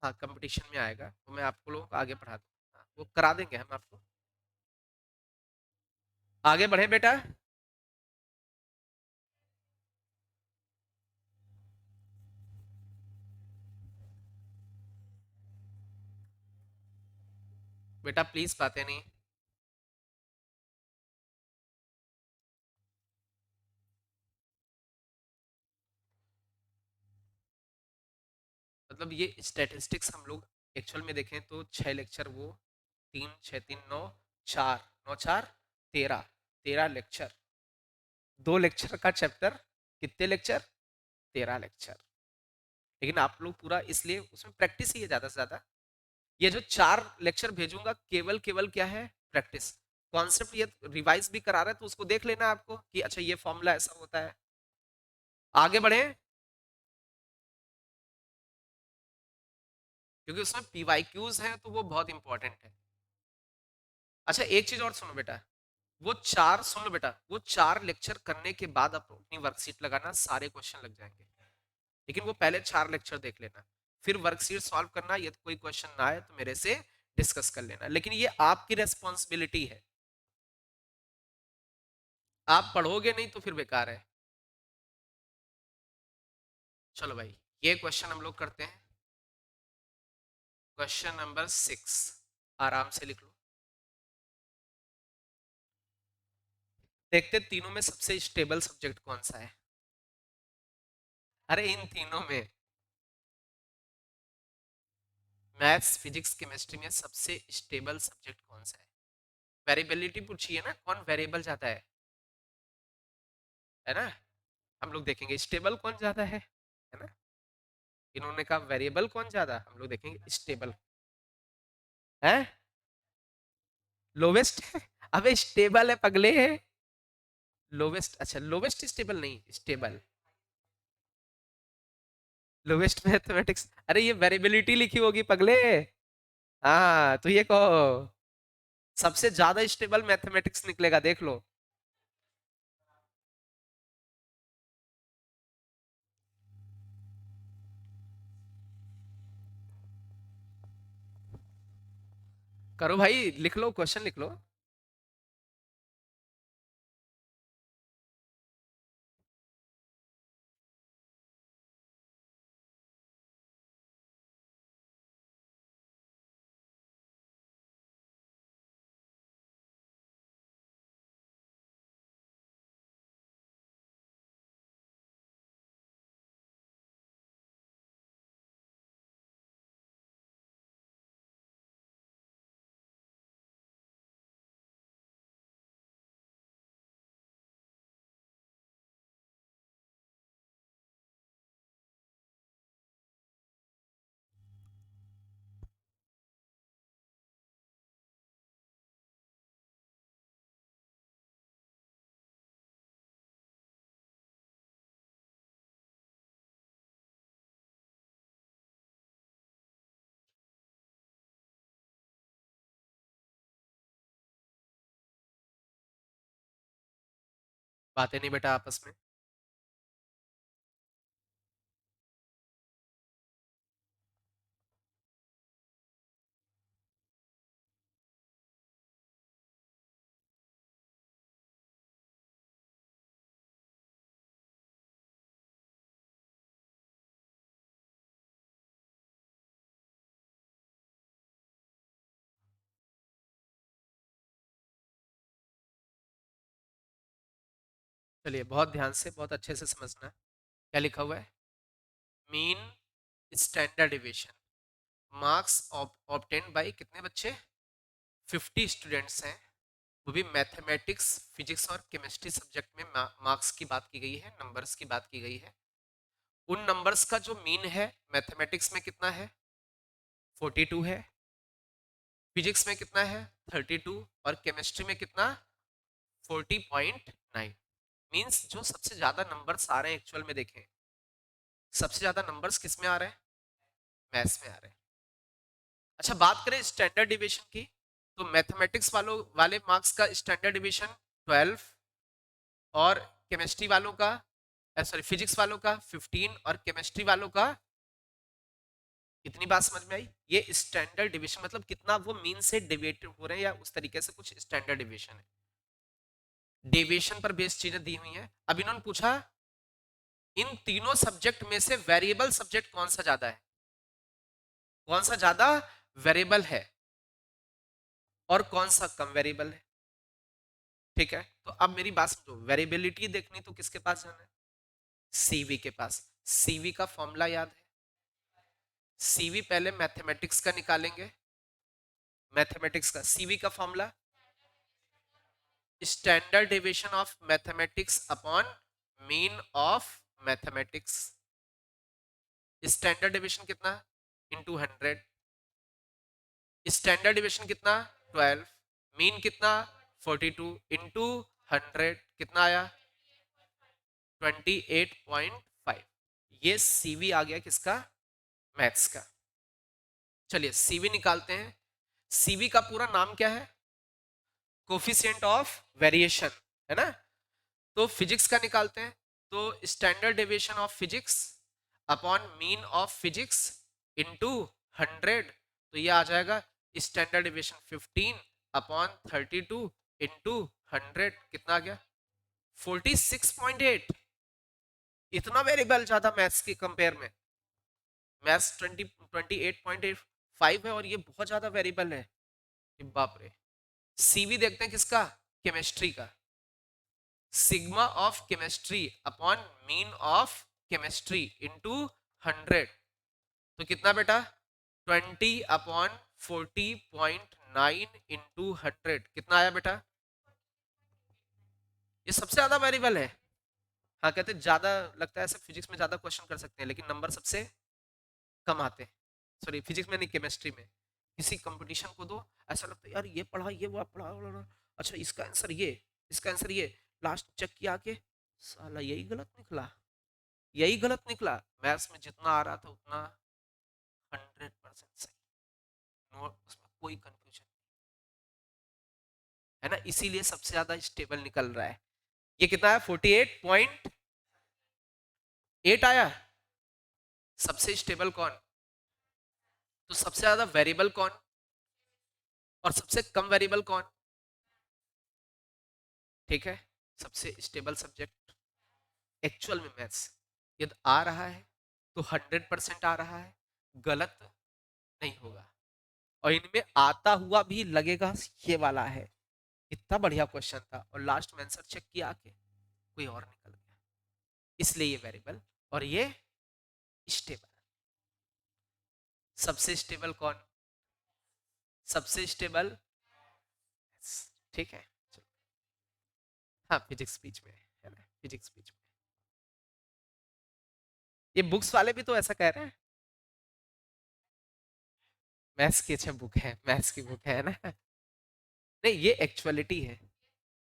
हाँ, कंपटीशन में आएगा तो मैं आपको लोगों को आगे पढ़ा दूँ, हाँ, वो करा देंगे हम आपको। आगे बढ़े बेटा। बेटा प्लीज बातें नहीं। मतलब ये स्टैटिस्टिक्स हम लोग एक्चुअल में देखें तो 6 लेक्चर वो, 3 6 3 9, 4 9 4 13, 13 लेक्चर, 2 लेक्चर का चैप्टर, कितने लेक्चर? 13 लेक्चर। लेकिन आप लोग पूरा इसलिए उसमें प्रैक्टिस ही है ज्यादा से ज्यादा। ये जो 4 लेक्चर भेजूंगा केवल केवल क्या है? प्रैक्टिस। कॉन्सेप्ट ये रिवाइज भी करा रहा है तो उसको देख लेना आपको कि अच्छा ये फॉर्मूला ऐसा होता है। आगे बढ़े, क्योंकि उसमें पीवाईक्यूज हैं तो वो बहुत इंपॉर्टेंट है। अच्छा एक चीज और सुनो बेटा, वो चार, सुन लो बेटा, वो 4 लेक्चर करने के बाद आप अपनी वर्कशीट लगाना, सारे क्वेश्चन लग जाएंगे। लेकिन वो पहले 4 लेक्चर देख लेना, फिर वर्कशीट सॉल्व करना, यदि कोई क्वेश्चन ना आए तो मेरे से डिस्कस कर लेना, लेकिन ये आपकी रेस्पॉन्सिबिलिटी है। आप पढ़ोगे नहीं तो फिर बेकार है। चलो भाई, ये क्वेश्चन हम लोग करते हैं। क्वेश्चन नंबर 6, आराम से लिख लो। देखते तीनों में सबसे स्टेबल सब्जेक्ट कौन सा है। अरे इन तीनों में, मैथ्स फिजिक्स केमिस्ट्री में सबसे स्टेबल सब्जेक्ट कौन सा है? वेरिएबिलिटी पूछिए ना, कौन वेरिएबल ज्यादा है ना। हम लोग देखेंगे स्टेबल कौन ज्यादा है ना। इन्होंने कहा वेरिएबल कौन ज्यादा, हम लोग देखेंगे स्टेबल है। लोवेस्ट है? अबे स्टेबल है पगले है। लोवेस्ट, अच्छा लोवेस्ट स्टेबल नहीं, स्टेबल। लोवेस्ट मैथमेटिक्स, अरे ये वेरिएबिलिटी लिखी होगी पगले। हाँ तो ये कहो, सबसे ज्यादा स्टेबल मैथमेटिक्स निकलेगा, देख लो। करो भाई, लिख लो, क्वेश्चन लिख लो। बातें नहीं बेटा आपस में। चलिए बहुत ध्यान से, बहुत अच्छे से समझना। क्या लिखा हुआ है? Mean standard division marks obtain bye कितने बच्चे? 50 स्टूडेंट्स हैं, वो भी मैथमेटिक्स, फिजिक्स और केमिस्ट्री सब्जेक्ट में। मार्क्स की बात की गई है, नंबर्स की बात की गई है। उन नंबर्स का जो मीन है मैथमेटिक्स में कितना है? 42 है। फिजिक्स में कितना है? 32। और केमिस्ट्री में कितना? 40.9। मींस जो सबसे ज्यादा नंबर्स आ रहे हैं एक्चुअल में, देखें सबसे ज्यादा नंबर्स किस में आ रहे हैं? मैथ्स में आ रहे हैं। अच्छा, बात करें स्टैंडर्ड डिविजन की, तो मैथमेटिक्स वालों वाले मार्क्स का स्टैंडर्ड डिविजन 12, और केमिस्ट्री वालों का, सॉरी फिजिक्स वालों का 15, और केमिस्ट्री वालों का, इतनी बात समझ में आई? ये स्टैंडर्ड डिवीजन मतलब कितना वो मीन से डेविएट हो रहे हैं, या उस तरीके से कुछ स्टैंडर्ड डिवीजन है। डेविएशन पर बेस्ड चीजें दी हुई हैं। अब इन्होंने पूछा इन तीनों सब्जेक्ट में से वेरिएबल सब्जेक्ट कौन सा ज्यादा है, कौन सा ज्यादा वेरिएबल है और कौन सा कम वेरिएबल है। ठीक है, तो अब मेरी बात समझो, वेरिएबिलिटी देखनी तो किसके पास जाना है? सीवी के पास। सीवी का फॉर्मूला याद है? सीवी पहले मैथमेटिक्स का निकालेंगे। मैथमेटिक्स का सीवी का formula standard deviation of mathematics upon mean of mathematics. Standard deviation कितना? इनटू 100। स्टैंडर्ड डेविएशन कितना? 12। मीन कितना? 42 इनटू 100 कितना आया? 28.5। ये सीवी आ गया किसका? मैथ्स का। चलिए सीवी निकालते हैं। सीवी का पूरा नाम क्या है? कोफिशिएंट ऑफ वेरिएशन, है ना? तो फिजिक्स का निकालते हैं, तो standard deviation of physics upon mean of physics into 100, तो ये आ जाएगा स्टैंडर्ड डेविएशन 15 अपॉन 32 इनटू 100 कितना आ गया? 46.8। इतना वेरिएबल ज्यादा मैथ्स के कंपेयर में। मैथ्स 28.85 है और ये बहुत ज्यादा वेरिएबल है। बाप रे। सीवी देखते हैं किसका? केमिस्ट्री का। Sigma of chemistry upon mean of chemistry into 100, तो कितना बेटा? 20 अपॉन 40.9 इंटू 100 कितना आया बेटा? ये सबसे ज्यादा वेरिएबल है। हाँ, कहते हैं ज्यादा लगता है ऐसे फिजिक्स में ज्यादा क्वेश्चन कर सकते हैं, लेकिन नंबर सबसे कम आते हैं। सॉरी फिजिक्स में नहीं, केमिस्ट्री में। किसी कंपटीशन को दो, ऐसा लगता है यार ये पढ़ा, ये वो पढ़ा, अच्छा इसका आंसर ये, इसका आंसर ये, लास्ट चेक किया के साला यही गलत निकला, यही गलत निकला। मैथ्स में जितना आ रहा था उतना 100% सही, नो उसमें कोई कंफ्यूजन, है ना? इसीलिए सबसे ज्यादा स्टेबल निकल रहा है। ये कितना है? 48.8 आया। सबसे स्टेबल कौन? तो सबसे ज्यादा वेरिएबल कौन और सबसे कम वेरिएबल कौन? ठीक है, सबसे स्टेबल सब्जेक्ट एक्चुअल में मैथ्स। यदि आ रहा है तो 100% आ रहा है, गलत नहीं होगा। और इनमें आता हुआ भी लगेगा ये वाला है। इतना बढ़िया क्वेश्चन था और लास्ट में आंसर चेक किया आके कोई और निकल गया। इसलिए ये वेरिएबल और ये स्टेबल। सबसे स्टेबल कौन? सबसे स्टेबल। ठीक है, चलो। हाँ फिजिक्स बीच में है ना, फिजिक्स बीच में। ये बुक्स वाले भी तो ऐसा कह रहे हैं। मैथ्स की अच्छा बुक है, मैथ्स की बुक है ना। नहीं, ये एक्चुअलिटी है।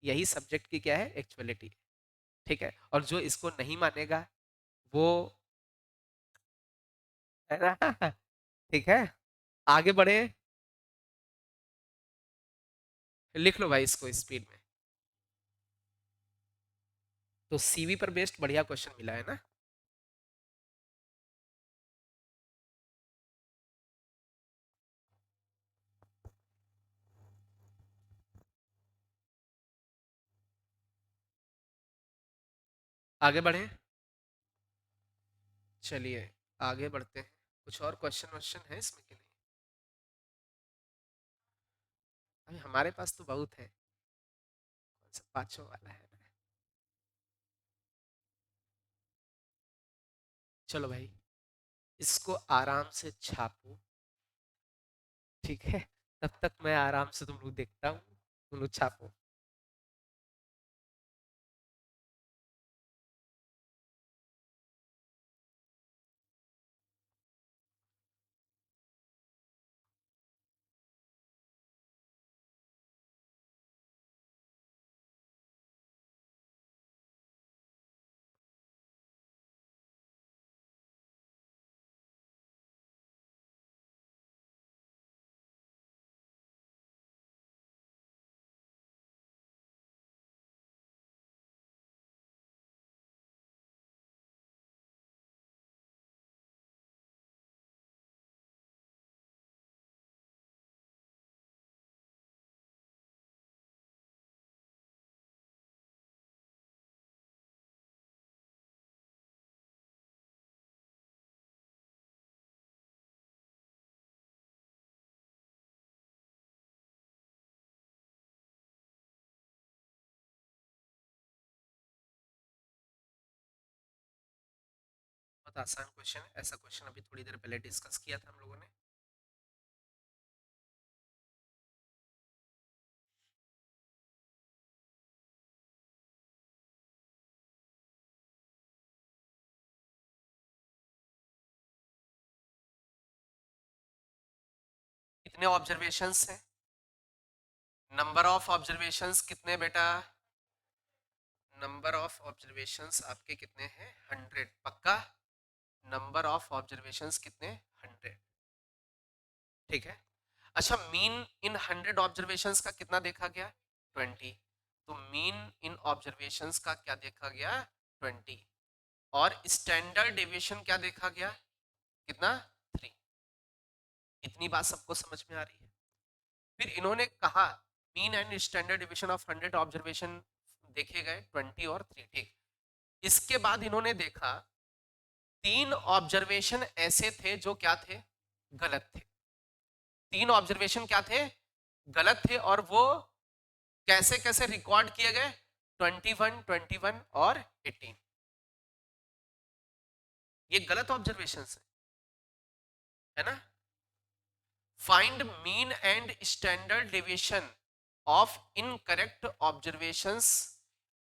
यही सब्जेक्ट की क्या है? एक्चुअलिटी। ठीक है, और जो इसको नहीं मानेगा वो, है ना। ठीक है, आगे बढ़े। लिख लो भाई इसको स्पीड में। तो सीवी पर बेस्ड बढ़िया क्वेश्चन मिला है ना। आगे बढ़े। चलिए आगे बढ़ते हैं। कुछ और क्वेश्चन है इसमें कि नहीं? अभी हमारे पास तो बहुत है। कौन सा पांचों वाला है ना? चलो भाई, इसको आराम से छापो, ठीक है? तब तक मैं आराम से तुम लोग देखता हूँ, तुम लोग छापो। बहुत आसान क्वेश्चन है, ऐसा क्वेश्चन अभी थोड़ी देर पहले डिस्कस किया था हम लोगों ने। कितने ऑब्जर्वेशंस हैं? नंबर ऑफ ऑब्जर्वेशंस कितने बेटा? नंबर ऑफ ऑब्जर्वेशंस आपके कितने हैं? 100 पक्का? नंबर ऑफ ऑब्जर्वेशंस कितने? 100, ठीक है। अच्छा, मीन इन 100 ऑब्जर्वेशंस का कितना देखा गया? 20। तो मीन इन ऑब्जर्वेशंस का क्या देखा गया? 20। और स्टैंडर्ड डेविएशन क्या देखा गया? कितना? 3। इतनी बात सबको समझ में आ रही है? फिर इन्होंने कहा mean and standard deviation of 100 observation देखे गए 20 और 3, ठीक। इसके बाद इन्होंने देखा 3 ऑब्जर्वेशन ऐसे थे जो क्या थे? गलत थे। 3 ऑब्जर्वेशन क्या थे? गलत थे। और वो कैसे कैसे रिकॉर्ड किए गए? 21, 21 और 18। ये गलत ऑब्जर्वेशन है ना? Find mean and standard deviation of incorrect observations.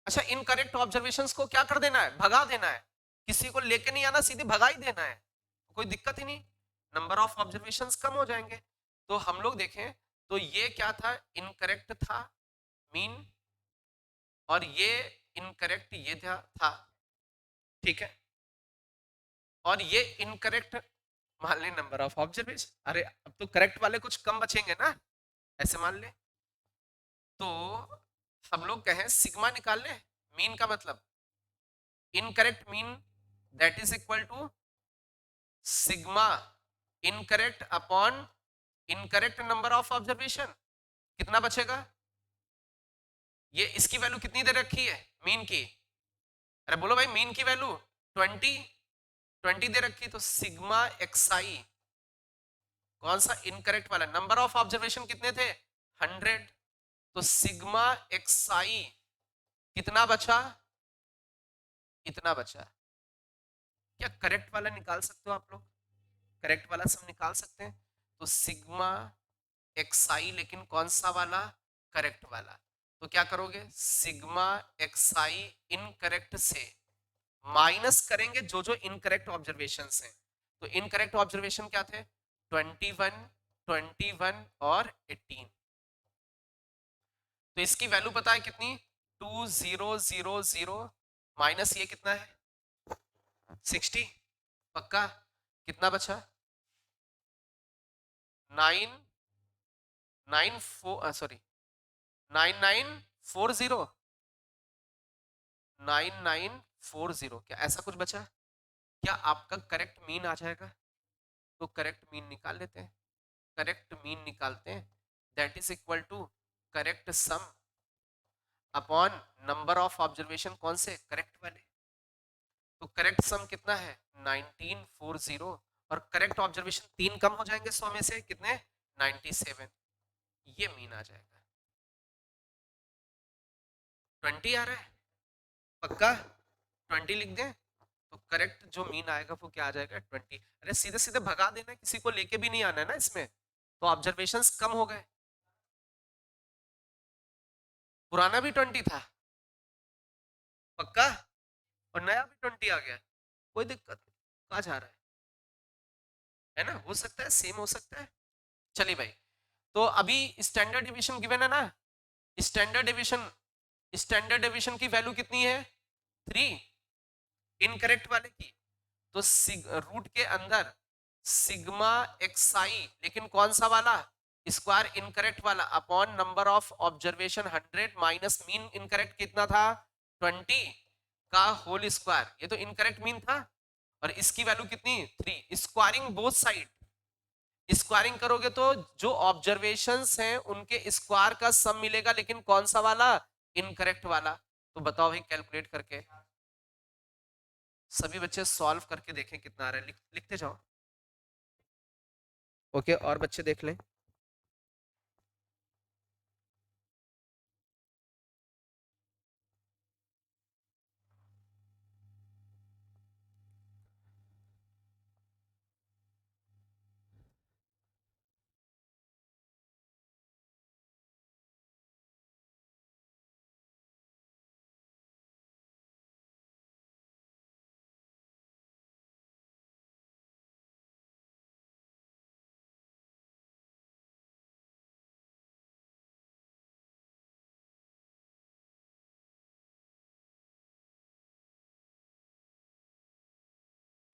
अच्छा, इनकरेक्ट ऑब्जर्वेशंस को क्या कर देना है? भगा देना है। किसी को लेके नहीं आना, सीधे भगा ही देना है, कोई दिक्कत ही नहीं, नंबर ऑफ ऑब्जर्वेशंस कम हो जाएंगे। तो हम लोग देखें तो ये क्या था? इनकरेक्ट था मीन, और ये इनकरेक्ट ये था, ठीक है। और ये इनकरेक्ट मान ले नंबर ऑफ ऑब्जर्वेशन। अरे अब तो करेक्ट वाले कुछ कम बचेंगे ना, ऐसे मान ले। तो हम लोग कहें सिग्मा निकाल ले, मीन का मतलब incorrect mean that is equal to sigma incorrect upon incorrect number of observation. कितना बचेगा? ये इसकी वैल्यू कितनी दे रखी है मीन की? अरे बोलो भाई, मीन की वैल्यू 20, 20 दे रखी। तो सिग्मा एक्साई कौन सा? इनकरेक्ट वाला। नंबर ऑफ ऑब्जर्वेशन कितने थे? 100। तो सिग्मा एक्साई कितना बचा? इतना बचा। क्या करेक्ट वाला निकाल सकते हो आप लोग? करेक्ट वाला सब निकाल सकते हैं। तो सिग्मा एक्साई, लेकिन कौन सा वाला? करेक्ट वाला। तो क्या करोगे? सिग्मा एक्साई इनकरेक्ट से माइनस करेंगे जो जो इनकरेक्ट ऑब्जर्वेशन हैं। तो इनकरेक्ट ऑब्जर्वेशन क्या थे? 21, 21 और 18। तो इसकी वैल्यू पता है कितनी? 2000 माइनस ये कितना है? 60। पक्का? कितना बचा? 9, 94, सॉरी 9940, 9940। क्या ऐसा कुछ बचा? क्या आपका करेक्ट मीन आ जाएगा? तो करेक्ट मीन निकाल लेते हैं। करेक्ट मीन निकालते हैं, that is equal to correct sum upon number of observation. कौन से? करेक्ट वाले। तो करेक्ट सम कितना है? 1940। और करेक्ट ऑब्जर्वेशन 3 कम हो जाएंगे 100 में से, कितने? 97। ये मीन आ जाएगा। 20 आ रहा है? पक्का? 20 लिख दें? तो करेक्ट जो मीन आएगा वो क्या आ जाएगा 20। अरे सीधे सीधे भगा देना, किसी को लेके भी नहीं आना है ना इसमें, तो ऑब्जर्वेशंस कम हो गए। पुराना भी 20 था पक्का, और नया भी 20 आ गया, कोई दिक्कत नहीं। कहाँ जा रहा है ना, हो सकता है सेम हो सकता है। चलिए भाई, तो अभी स्टैंडर्ड डिवीजन गिवन है ना, स्टैंडर्ड डिवीजन, स्टैंडर्ड डिवीजन की वैल्यू कितनी है 3, इनकरेक्ट वाले की। तो रूट के अंदर सिग्मा एक्साई, लेकिन कौन सा वाला, स्क्वायर इनकरेक्ट वाला, upon number of observation 100 minus mean incorrect कितना था 20 का होल स्क्वायर, ये तो इनकरेक्ट मीन था। और इसकी वैल्यू कितनी 3, स्क्वायरिंग बोथ साइड, स्क्वायरिंग करोगे तो जो ऑब्जर्वेशंस हैं उनके स्क्वायर का सम मिलेगा, लेकिन कौन सा वाला, इनकरेक्ट वाला। तो बताओ भाई कैलकुलेट करके, सभी बच्चे सॉल्व करके देखें कितना आ रहा है, लिखते जाओ। ओके, और बच्चे देख लें।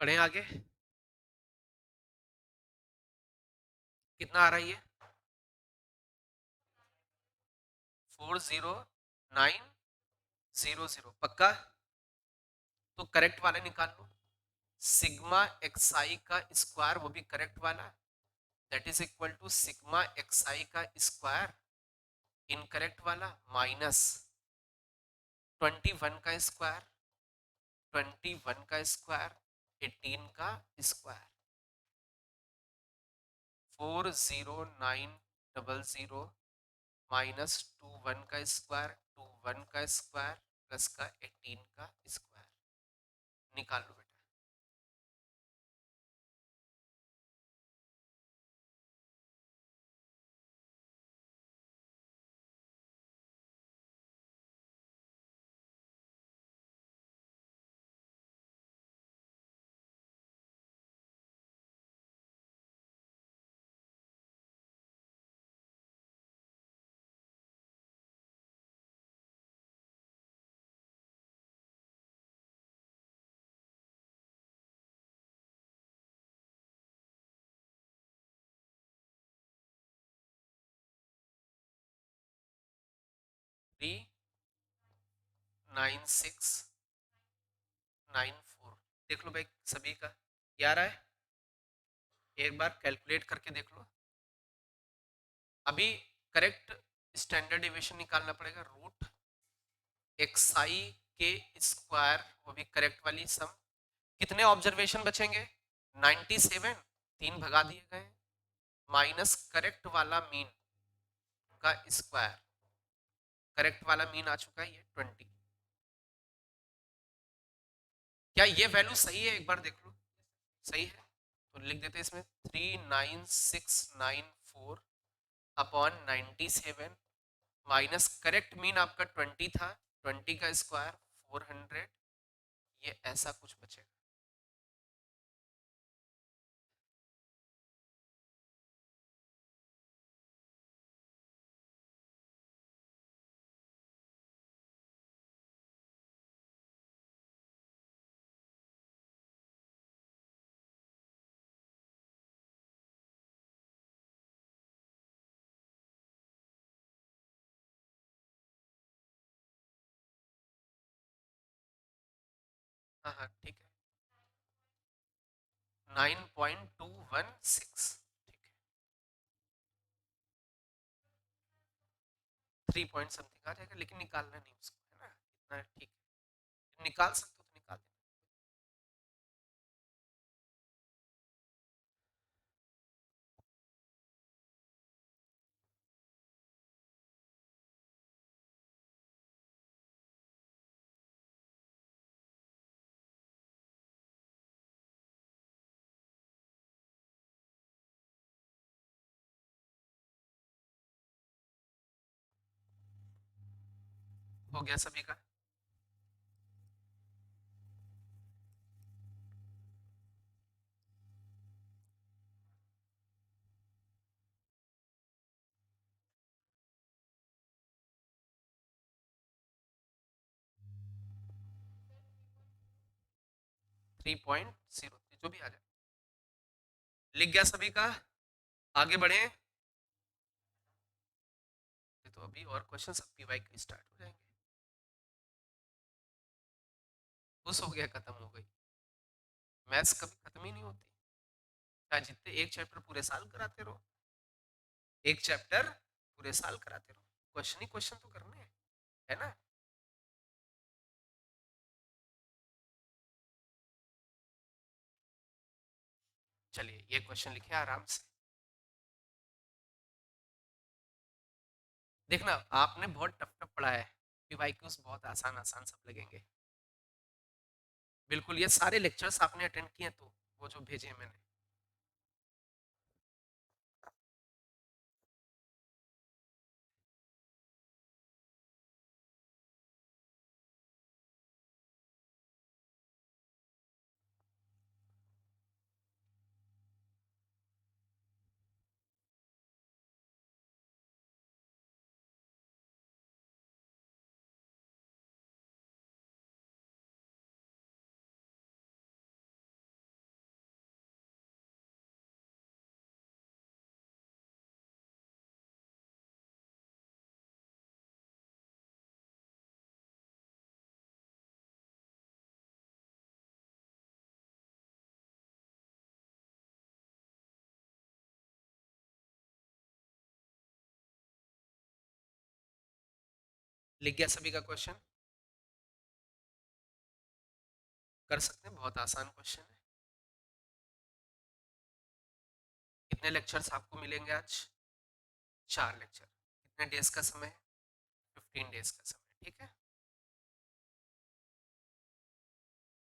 पढ़े आगे, कितना आ रहा है ये 40900 पक्का। तो करेक्ट वाले निकाल लो, सिग्मा एक्सआई का स्क्वायर, वो भी करेक्ट वाला, that is equal to sigma x i का स्क्वायर इनकरेक्ट वाला माइनस 21 का स्क्वायर, 21 का स्क्वायर 18 का स्क्वायर, 40900 माइनस 21 का स्क्वायर, 21 का स्क्वायर प्लस का 18 का स्क्वायर, निकाल लो बेटा। 39694, देख लो भाई सभी का, क्या आ रहा है, एक बार कैलकुलेट करके देख लो। अभी करेक्ट स्टैंडर्ड डिविएशन निकालना पड़ेगा, रूट एक्सआई के स्क्वायर, वो भी करेक्ट वाली सम। कितने ऑब्जर्वेशन बचेंगे 97, 3 भगा दिए गए, माइनस करेक्ट वाला मीन का स्क्वायर, करेक्ट वाला मीन आ चुका है ये 20। क्या ये वैल्यू सही है, एक बार देख लो, सही है तो लिख देते हैं इसमें 39694 अपॉन 97 माइनस करेक्ट मीन आपका 20 था, 20 का स्क्वायर 400, ये ऐसा कुछ बचेगा। हाँ हाँ ठीक है, 9.216, ठीक है, 3 पॉइंट समथिंग आ जाएगा, लेकिन निकालना नहीं उसको, है ना, इतना ठीक है, निकाल सकते हो तो निकाल देना। हो गया सभी का? थ्री पॉइंट जीरो जो भी आ जाए। लिख गया सभी का? आगे बढ़े। तो अभी और क्वेश्चन सब पीवाई के स्टार्ट हो जाएंगे। उस हो गया, खत्म हो गई। मैथ्स कभी खत्म ही नहीं होती, चाहे जितने एक चैप्टर पूरे साल कराते रहो, एक चैप्टर पूरे साल कराते रहो, क्वेश्चन ही क्वेश्चन तो करने हैं, है ना? चलिए ये क्वेश्चन लिखे आराम से। देखना आपने बहुत टफ टफ पढ़ा है, पीवाईक्यूज बहुत आसान आसान सब लगेंगे। बिल्कुल, ये सारे लेक्चर्स आपने अटेंड किए तो वो जो भेजे हैं मैंने। लिख गया सभी का क्वेश्चन? कर सकते हैं, बहुत आसान क्वेश्चन है। कितने लेक्चर्स आपको मिलेंगे आज? 4 लेक्चर। कितने डेज का समय है? 15 डेज का समय, ठीक है।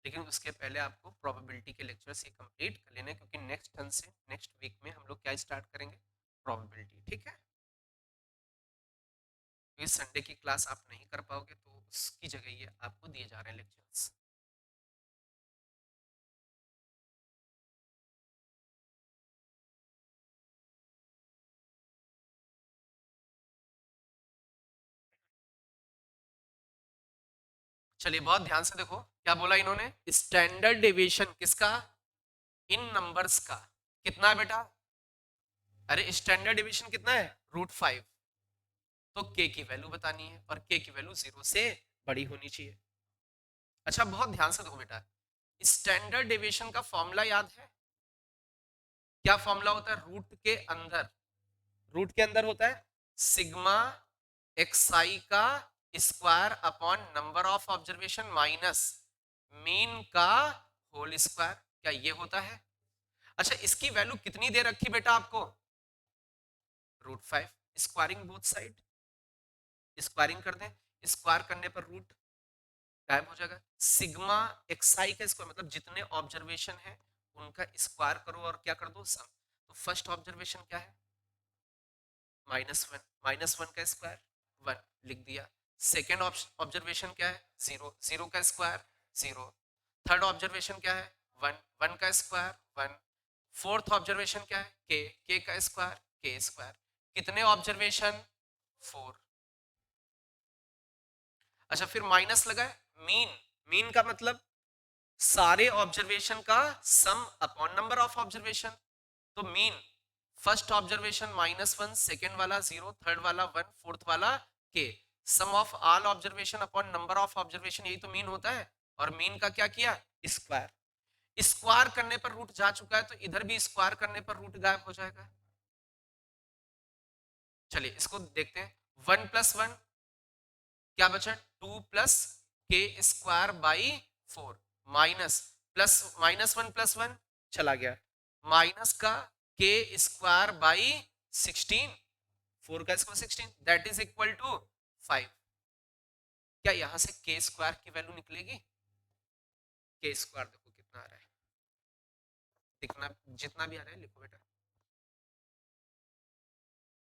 लेकिन उसके पहले आपको प्रोबेबिलिटी के लेक्चर्स ये कंप्लीट कर लेने, क्योंकि नेक्स्ट टर्न से नेक्स्ट वीक में हम लोग क्या स्टार्ट करेंगे? प्रोबेबिलिटी, ठीक है। तो इस संडे की क्लास आप नहीं कर पाओगे तो उसकी जगह ये आपको दिए जा रहे हैं लेक्चर्स। चलिए बहुत ध्यान से देखो क्या बोला इन्होंने, स्टैंडर्ड डेविएशन किसका? इन नंबर्स का। कितना है बेटा? अरे स्टैंडर्ड डेविएशन कितना है? √5। तो के की वैल्यू बतानी है और के की वैल्यू 0 से बड़ी होनी चाहिए। अच्छा बहुत ध्यान से देखो बेटा, स्टैंडर्ड डेविएशन का फॉर्मूला याद है? क्या फॉर्मूला होता है रूट के अंदर? रूट के अंदर होता है सिग्मा एक्सआई का square upon number of observation minus mean का होल स्क्वायर। क्या ये होता है? अच्छा इसकी वैल्यू कितनी दे रखी बेटा आपको? √5। स्क्वायरिंग बोथ साइड, स्क्वायरिंग कर दें, स्क्वायर करने पर रूट गायब हो जाएगा। सिग्मा एक्सआई का स्क्वायर मतलब जितने ऑब्जर्वेशन है उनका स्क्वायर करो और क्या कर दो, सम। तो फर्स्ट ऑब्जर्वेशन क्या है? -1, -1 का स्क्वायर 1 लिख दिया। सेकेंड ऑब्जर्वेशन क्या है? 0, 0 का स्क्वायर 0। थर्ड ऑब्जर्वेशन क्या है? 1, 1 का स्क्वायर 1। फोर्थ ऑब्जर्वेशन क्या है? के का स्क्वायर के स्क्वायर। कितने ऑब्जर्वेशन? 4। अच्छा फिर माइनस लगा है, मीन। मीन का मतलब सारे ऑब्जर्वेशन का sum upon number of observation. तो मीन फर्स्ट ऑब्जर्वेशन -1, सेकेंड वाला 0, थर्ड वाला 1, फोर्थ वाला k. Sum of all observation upon number of observation, यही तो मीन होता है। और मीन का क्या किया? स्क्वायर। स्क्वायर करने पर रूट जा चुका है तो इधर भी स्क्वायर करने पर रूट गायब हो जाएगा। चलिए इसको देखते हैं। 1 + 1 क्या बचा? 2 + k² / 4 माइनस प्लस -1 + 1 चला गया, माइनस का k² / 16, 4 का square 16 that is equal to 5। क्या यहां से k² की वैल्यू निकलेगी? k² देखो कितना आ रहा है, दिखना जितना भी आ रहा है लिखो बेटा,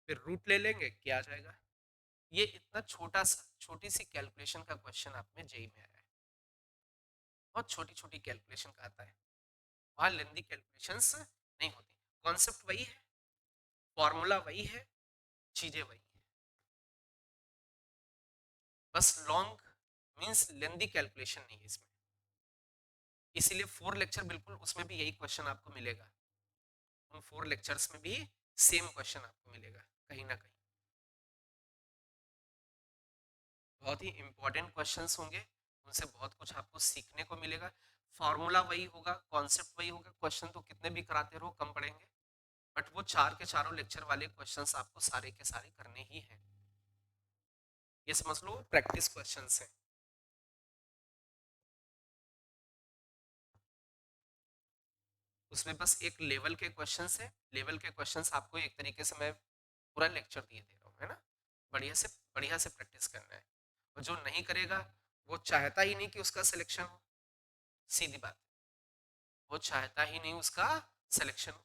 फिर रूट ले लेंगे क्या आ जाएगा? ये इतना छोटी सी कैलकुलेशन का क्वेश्चन आप में जेई में आया है, बहुत छोटी छोटी कैलकुलेशन का आता है, वहां लेंदी कैलकुलेशंस नहीं होती, कॉन्सेप्ट वही है, फॉर्मूला वही है, चीजें वही है, बस लॉन्ग मींस लेंदी कैलकुलेशन नहीं है इसमें, इसीलिए 4 लेक्चर बिल्कुल उसमें भी यही क्वेश्चन आपको मिलेगा, उन 4 लेक्चर्स में भी सेम क्वेश्चन आपको मिलेगा कहीं ना कहीं, बहुत ही इंपॉर्टेंट क्वेश्चंस होंगे, उनसे बहुत कुछ आपको सीखने को मिलेगा, फॉर्मूला वही होगा, कॉन्सेप्ट वही होगा, क्वेश्चन तो कितने भी कराते रहो कम पड़ेंगे, बट वो चार के चारों लेक्चर वाले क्वेश्चंस आपको सारे के सारे करने ही हैं, ये समझ लो प्रैक्टिस क्वेश्चंस हैं। उसमें बस एक लेवल के क्वेश्चंस है, लेवल के क्वेश्चंस आपको एक तरीके से मैं पूरा लेक्चर दिए दे रहा हूँ, है ना, बढ़िया से प्रैक्टिस करना है, और जो नहीं करेगा वो चाहता ही नहीं कि उसका सिलेक्शन हो, सीधी बात, वो चाहता ही नहीं उसका सिलेक्शन हो।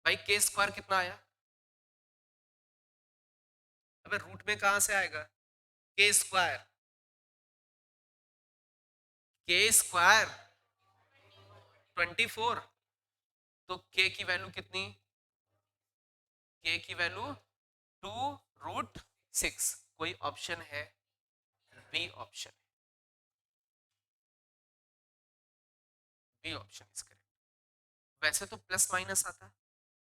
भाई के स्क्वायर कितना आया, अबे रूट में कहां से आएगा, के स्क्वायर, के स्क्वायर 24, तो के की वैल्यू कितनी, के की वैल्यू 2√6, कोई ऑप्शन है, B option, B option is correct, वैसे तो प्लस माइनस आता,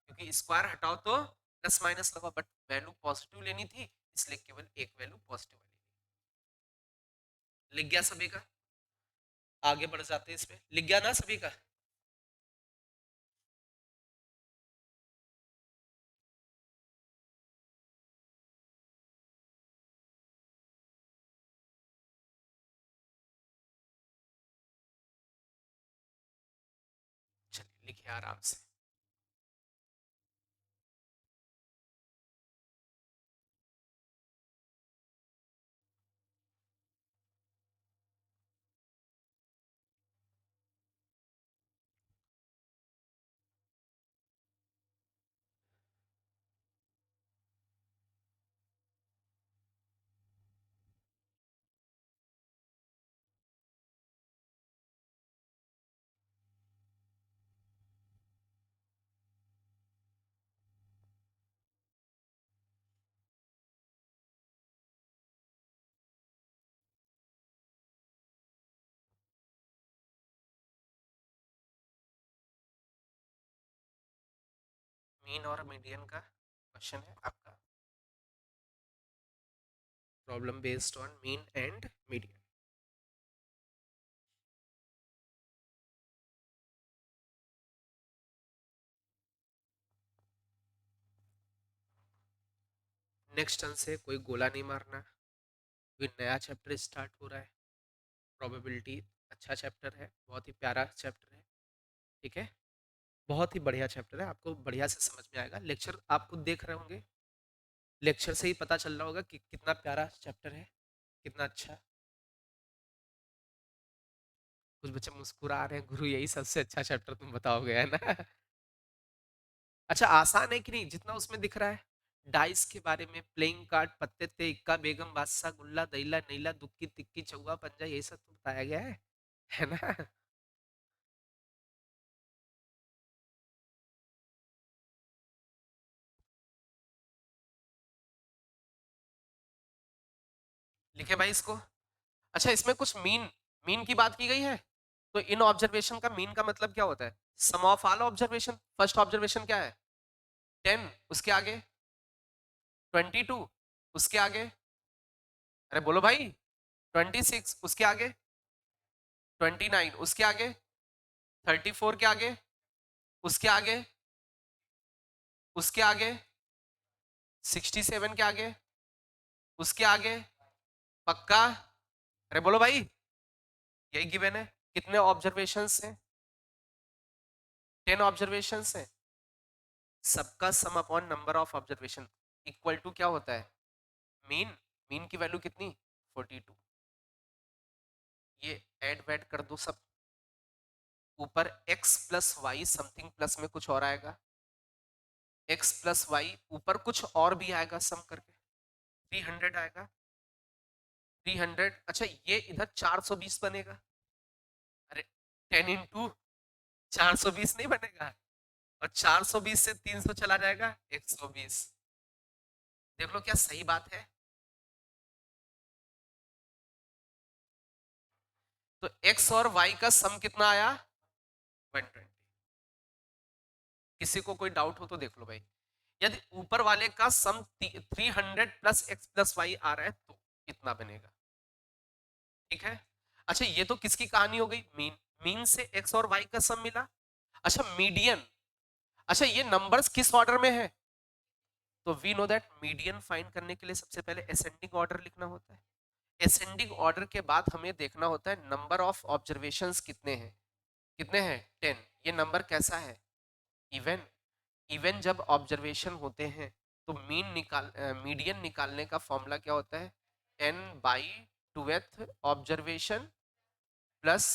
क्योंकि स्क्वायर हटाओ तो प्लस माइनस लगाओ, बट वैल्यू पॉजिटिव लेनी थी, इसलिए केवल एक वैल्यू पॉजिटिव वाली, लिख गया सभी का, आगे बढ़ जाते हैं, इसमें लिख गया ना सभी का, चलिए लिखिए आराम से, मीन और मीडियन का क्वेश्चन है आपका, problem based on mean and median. Next turn से कोई गोला नहीं मारना, कोई नया चैप्टर स्टार्ट हो रहा है, प्रोबेबिलिटी अच्छा चैप्टर है, बहुत ही प्यारा चैप्टर है, ठीक है, बहुत ही बढ़िया चैप्टर है, आपको बढ़िया से समझ में आएगा, लेक्चर आप खुद देख रहे होंगे, लेक्चर से ही पता चल रहा होगा कि कितना प्यारा चैप्टर है, कितना अच्छा, कुछ बच्चे मुस्कुरा रहे हैं, गुरु यही सबसे अच्छा चैप्टर तुम बताओगे, है ना। अच्छा आसान है कि नहीं जितना उसमें दिख रहा है, डाइस के बारे में, प्लेइंग कार्ड, पत्ते ते, इक्का, बेगम बादशाह, गुल्ला, दैला, नीला, दुक्की, तिक्की, चौगा, पंजा, ये सब तो बताया गया है ना। लिखे भाई इसको, अच्छा इसमें कुछ मीन, मीन की बात की गई है, तो इन ऑब्जर्वेशन का मीन का मतलब क्या होता है, sum of all observation, first observation क्या है 10, उसके आगे 22, उसके आगे, अरे बोलो भाई 26, उसके आगे 29, उसके आगे 34, के आगे, उसके आगे, उसके आगे 67, के आगे, उसके आगे, पक्का, अरे बोलो भाई, यही गिवन है, कितने ऑब्जर्वेशंस हैं, 10 ऑब्जर्वेशंस हैं, सबका sum upon number of observation equal to क्या होता है, मीन, मीन की वैल्यू कितनी 42, ये ऐड वैड कर दो सब, ऊपर x plus Y something plus में कुछ और आएगा, x प्लस वाई ऊपर कुछ और भी आएगा सम करके, 300 आएगा, 300। अच्छा ये इधर 420 बनेगा। अरे 10 इंटू 420 नहीं बनेगा, और 420 से 300 चला जाएगा 120। देख लो क्या सही बात है। तो x और y का सम कितना आया? 120। किसी को कोई डाउट हो तो देख लो भाई। यदि ऊपर वाले का सम 300 + x + y आ रहा है तो कितना बनेगा? ठीक है। अच्छा ये तो किसकी कहानी हो गई? मीन। मीन से x और y का सम मिला। अच्छा मीडियन। अच्छा ये नंबर्स किस ऑर्डर में है? तो we know that median find करने के लिए सबसे पहले असेंडिंग ऑर्डर लिखना होता है। असेंडिंग ऑर्डर के बाद हमें देखना होता है नंबर ऑफ ऑब्जर्वेशंस कितने हैं। कितने हैं? 10। ये नंबर कैसा है? इवन। इवन जब ऑब्जर्वेशन होते हैं तो मीडियन निकालने का फॉर्मूला क्या होता है? n/2th observation plus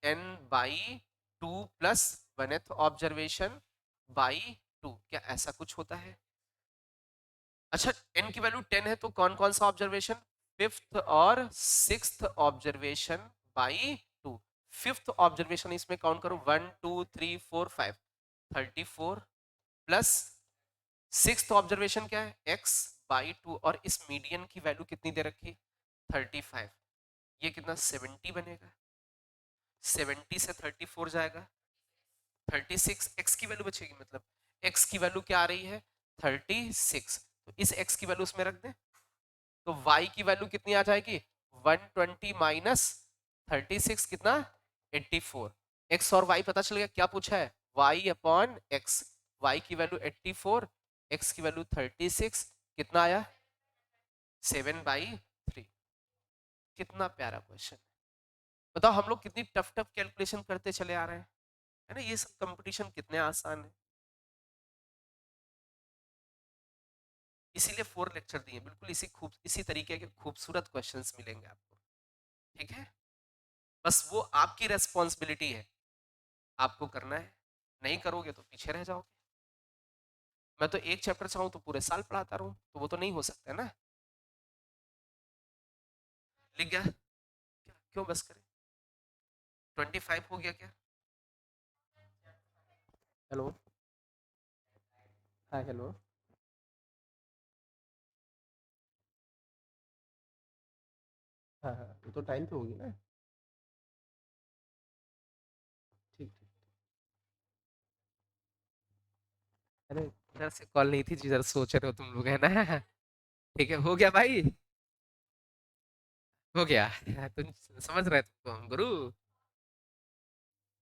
n/2 plus 1th observation by 2। क्या ऐसा कुछ होता है? अच्छा n की वैल्यू 10 है तो कौन कौन सा ऑब्जर्वेशन? फिफ्थ और sixth observation by 2। Fifth observation इसमें काउंट करो, 1 2 3 4 5, 34 प्लस सिक्स्थ ऑब्जर्वेशन क्या है? x/2। और इस मीडियन की वैल्यू कितनी दे रखी? 35। ये कितना? 70 बनेगा। 70 से 34 जाएगा 36। x की वैल्यू बचेगी, मतलब x की वैल्यू क्या आ रही है? 36। तो इस x की वैल्यू उसमें रख दे। तो y की वैल्यू कितनी आ जाएगी? 120 माइनस 36 कितना? 84। x और y पता चल गया। क्या पूछा है? y/x। y की वैल्यू 84, x की वैल्यू 36। कितना आया? 7/3। कितना प्यारा क्वेश्चन। बताओ हम लोग कितनी टफ टफ कैलकुलेशन करते चले आ रहे हैं, है ना? ये सब कंपटीशन कितने आसान है। इसीलिए 4 लेक्चर दिए, बिल्कुल इसी तरीके के खूबसूरत क्वेश्चंस मिलेंगे आपको। ठीक है। बस वो आपकी रेस्पॉन्सिबिलिटी है, आपको करना है। नहीं करोगे तो पीछे रह जाओगे। मैं तो एक चैप्टर चाहूँ तो पूरे साल पढ़ाता रहूं, तो वो तो नहीं हो सकता है ना। लिख गया क्या? क्यों बस करें? 25 हो गया क्या? हेलो। हाँ हेलो। हाँ हाँ वो तो टाइम पे होगी ना। ठीक ठीक। अरे इधर से कॉल नहीं थी जिधर सोच रहे हो तुम लोग, है ना? ठीक है, हो गया भाई। हो गया। तुम समझ रहे तुम गुरु।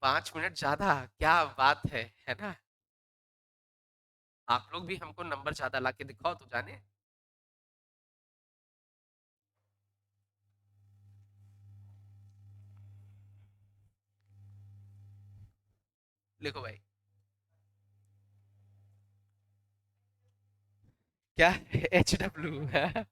5 मिनट ज्यादा क्या बात है ना? आप लोग भी हमको नंबर ज्यादा ला के दिखाओ तो जाने। लिखो भाई। क्या? HW है?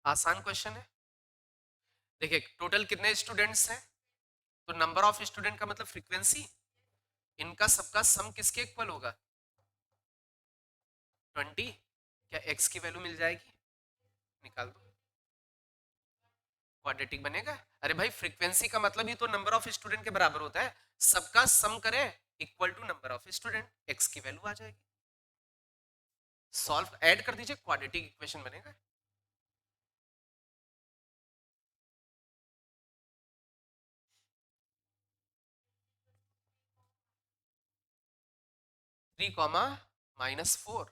आसान क्वेश्चन है। देखिए टोटल कितने स्टूडेंट्स हैं, तो नंबर ऑफ स्टूडेंट का मतलब फ्रीक्वेंसी, इनका सबका सम किसके इक्वल होगा, 20। क्या x की वैल्यू मिल जाएगी, निकाल दो, क्वाड्रेटिक बनेगा। अरे भाई फ्रीक्वेंसी का मतलब ही तो नंबर ऑफ स्टूडेंट के बराबर होता है, सबका सम करे equal to number of student, x की वैल्यू आ जाएगी। सॉल्व ऐड कर दीजिए, क्वाड्रेटिक इक्वेशन बनेगा। (3, -4)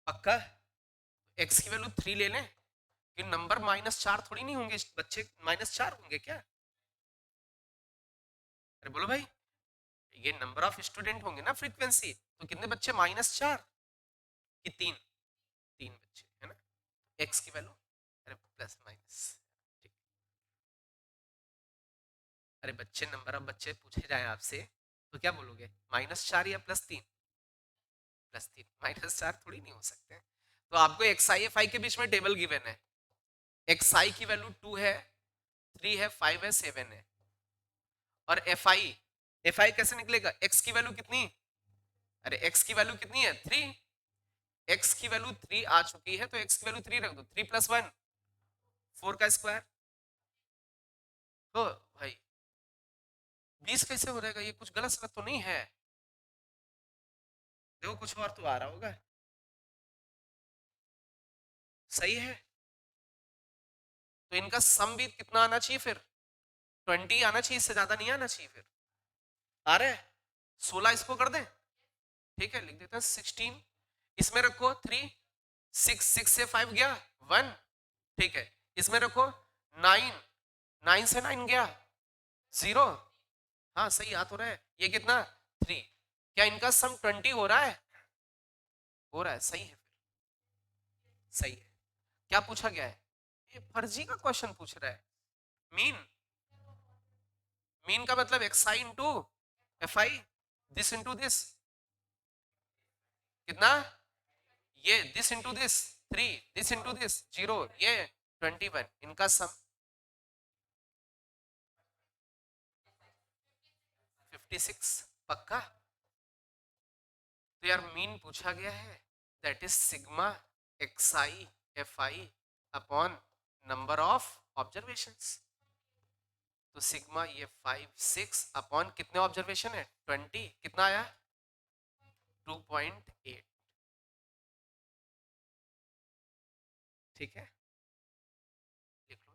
पक्का। x की वैल्यू 3 ले लें, कि नंबर -4 थोड़ी नहीं होंगे बच्चे, -4 होंगे क्या। अरे बोलो भाई, ये नंबर ऑफ स्टूडेंट होंगे ना फ्रीक्वेंसी, तो कितने बच्चे, -4 कि 3, 3 बच्चे है ना, x की वैल्यू, अरे प्लस माइनस, ठीक। अरे बच्चे नंबर ऑफ बच्चे पूछे जाए आपसे तो क्या बोलोगे, -4 या +3, +3, -4 थोड़ी नहीं हो सकते। तो आपको एक्स आई एफ आई के बीच में टेबल गिवन है, एक्स आई की वैल्यू 2 है, 3 है, 5 है, 7 है, और एफ आई कैसे निकलेगा, एक्स की वैल्यू कितनी, अरे एक्स की वैल्यू कितनी है 3, एक्स की वैल्यू 3 आ चुकी है तो एक्स की वैल्यू 3 रख दो, 3 + 1 4 का स्क्वायर, तो भाई 20 कैसे हो जाएगा, ये कुछ गलत सलत तो नहीं है, देखो कुछ और तो आ रहा होगा, सही है। तो इनका सम भी कितना आना चाहिए फिर, 20 आना चाहिए, इससे ज्यादा नहीं आना चाहिए फिर, आ रहा है 16, इसको कर दें, ठीक है लिख देते हैं 16, इसमें रखो 3, 6 से 5 गया 1, ठीक है, इसमें रखो 9, 9 से 9 गया 0, हाँ सही आ तो रहा है, ये कितना 3, क्या इनका सम 20 हो रहा है, हो रहा है, सही है फिर, सही है। क्या पूछा गया है, ये फर्जी का क्वेश्चन पूछ रहा है, मीन, मीन का मतलब x I into F I, this into this, कितना, ये this into this 3, this into this 0, ये 21, इनका सम 56, पक्का। तो यार मीन पूछा गया है, that is sigma x I F I upon number of observations, तो सिग्मा ये 5 6 अपॉन कितने ऑब्जर्वेशन है 20, कितना आया 2.8, ठीक है लिख लो।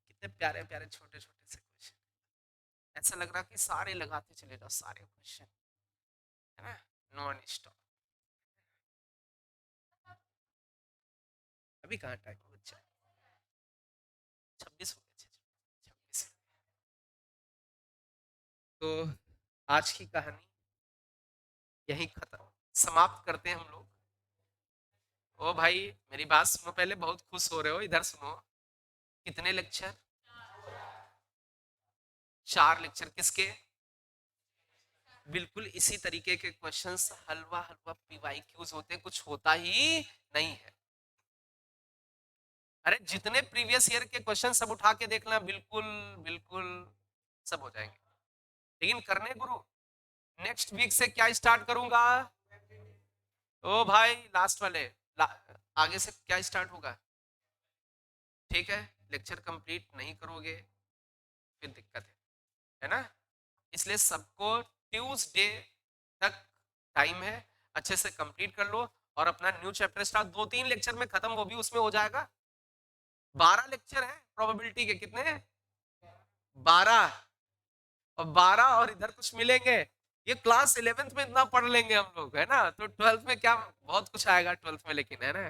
कितने प्यारे प्यारे छोटे छोटे से क्वेश्चन, ऐसा लग रहा कि सारे लगाते चले जाओ, सारे क्वेश्चन है ना, नॉन स्टॉप। अभी कहाँ टाइम हो बच्चा, 26 हो गए, 26। तो आज की कहानी यही खत्म, समाप्त करते हैं हम लोग। ओ भाई मेरी बात सुनो पहले, बहुत खुश हो रहे हो, इधर सुनो, कितने लेक्चर, 4 लेक्चर, किसके, बिल्कुल इसी तरीके के क्वेश्चंस हलवा हलवा पीवाई क्यूज होते, कुछ होता ही नहीं है। अरे जितने प्रीवियस ईयर के क्वेश्चन सब उठा के देखना, बिल्कुल बिल्कुल सब हो जाएंगे, लेकिन करने गुरु, नेक्स्ट वीक से क्या स्टार्ट करूंगा, ओ भाई लास्ट वाले, आगे से क्या स्टार्ट होगा, ठीक है, लेक्चर कंप्लीट नहीं करोगे फिर दिक्कत है ना, इसलिए सबको ट्यूसडे तक टाइम है, अच्छे से कंप्लीट कर लो, और अपना न्यू चैप्टर स्टार्ट 2-3 लेक्चर में खत्म, वो भी उसमें हो जाएगा, 12 लेक्चर है प्रोबेबिलिटी के, कितने 12, और 12 और इधर कुछ मिलेंगे, ये क्लास 11th में इतना पढ़ लेंगे हम लोग है ना, तो 12th में क्या बहुत कुछ आएगा 12th में, लेकिन है ना।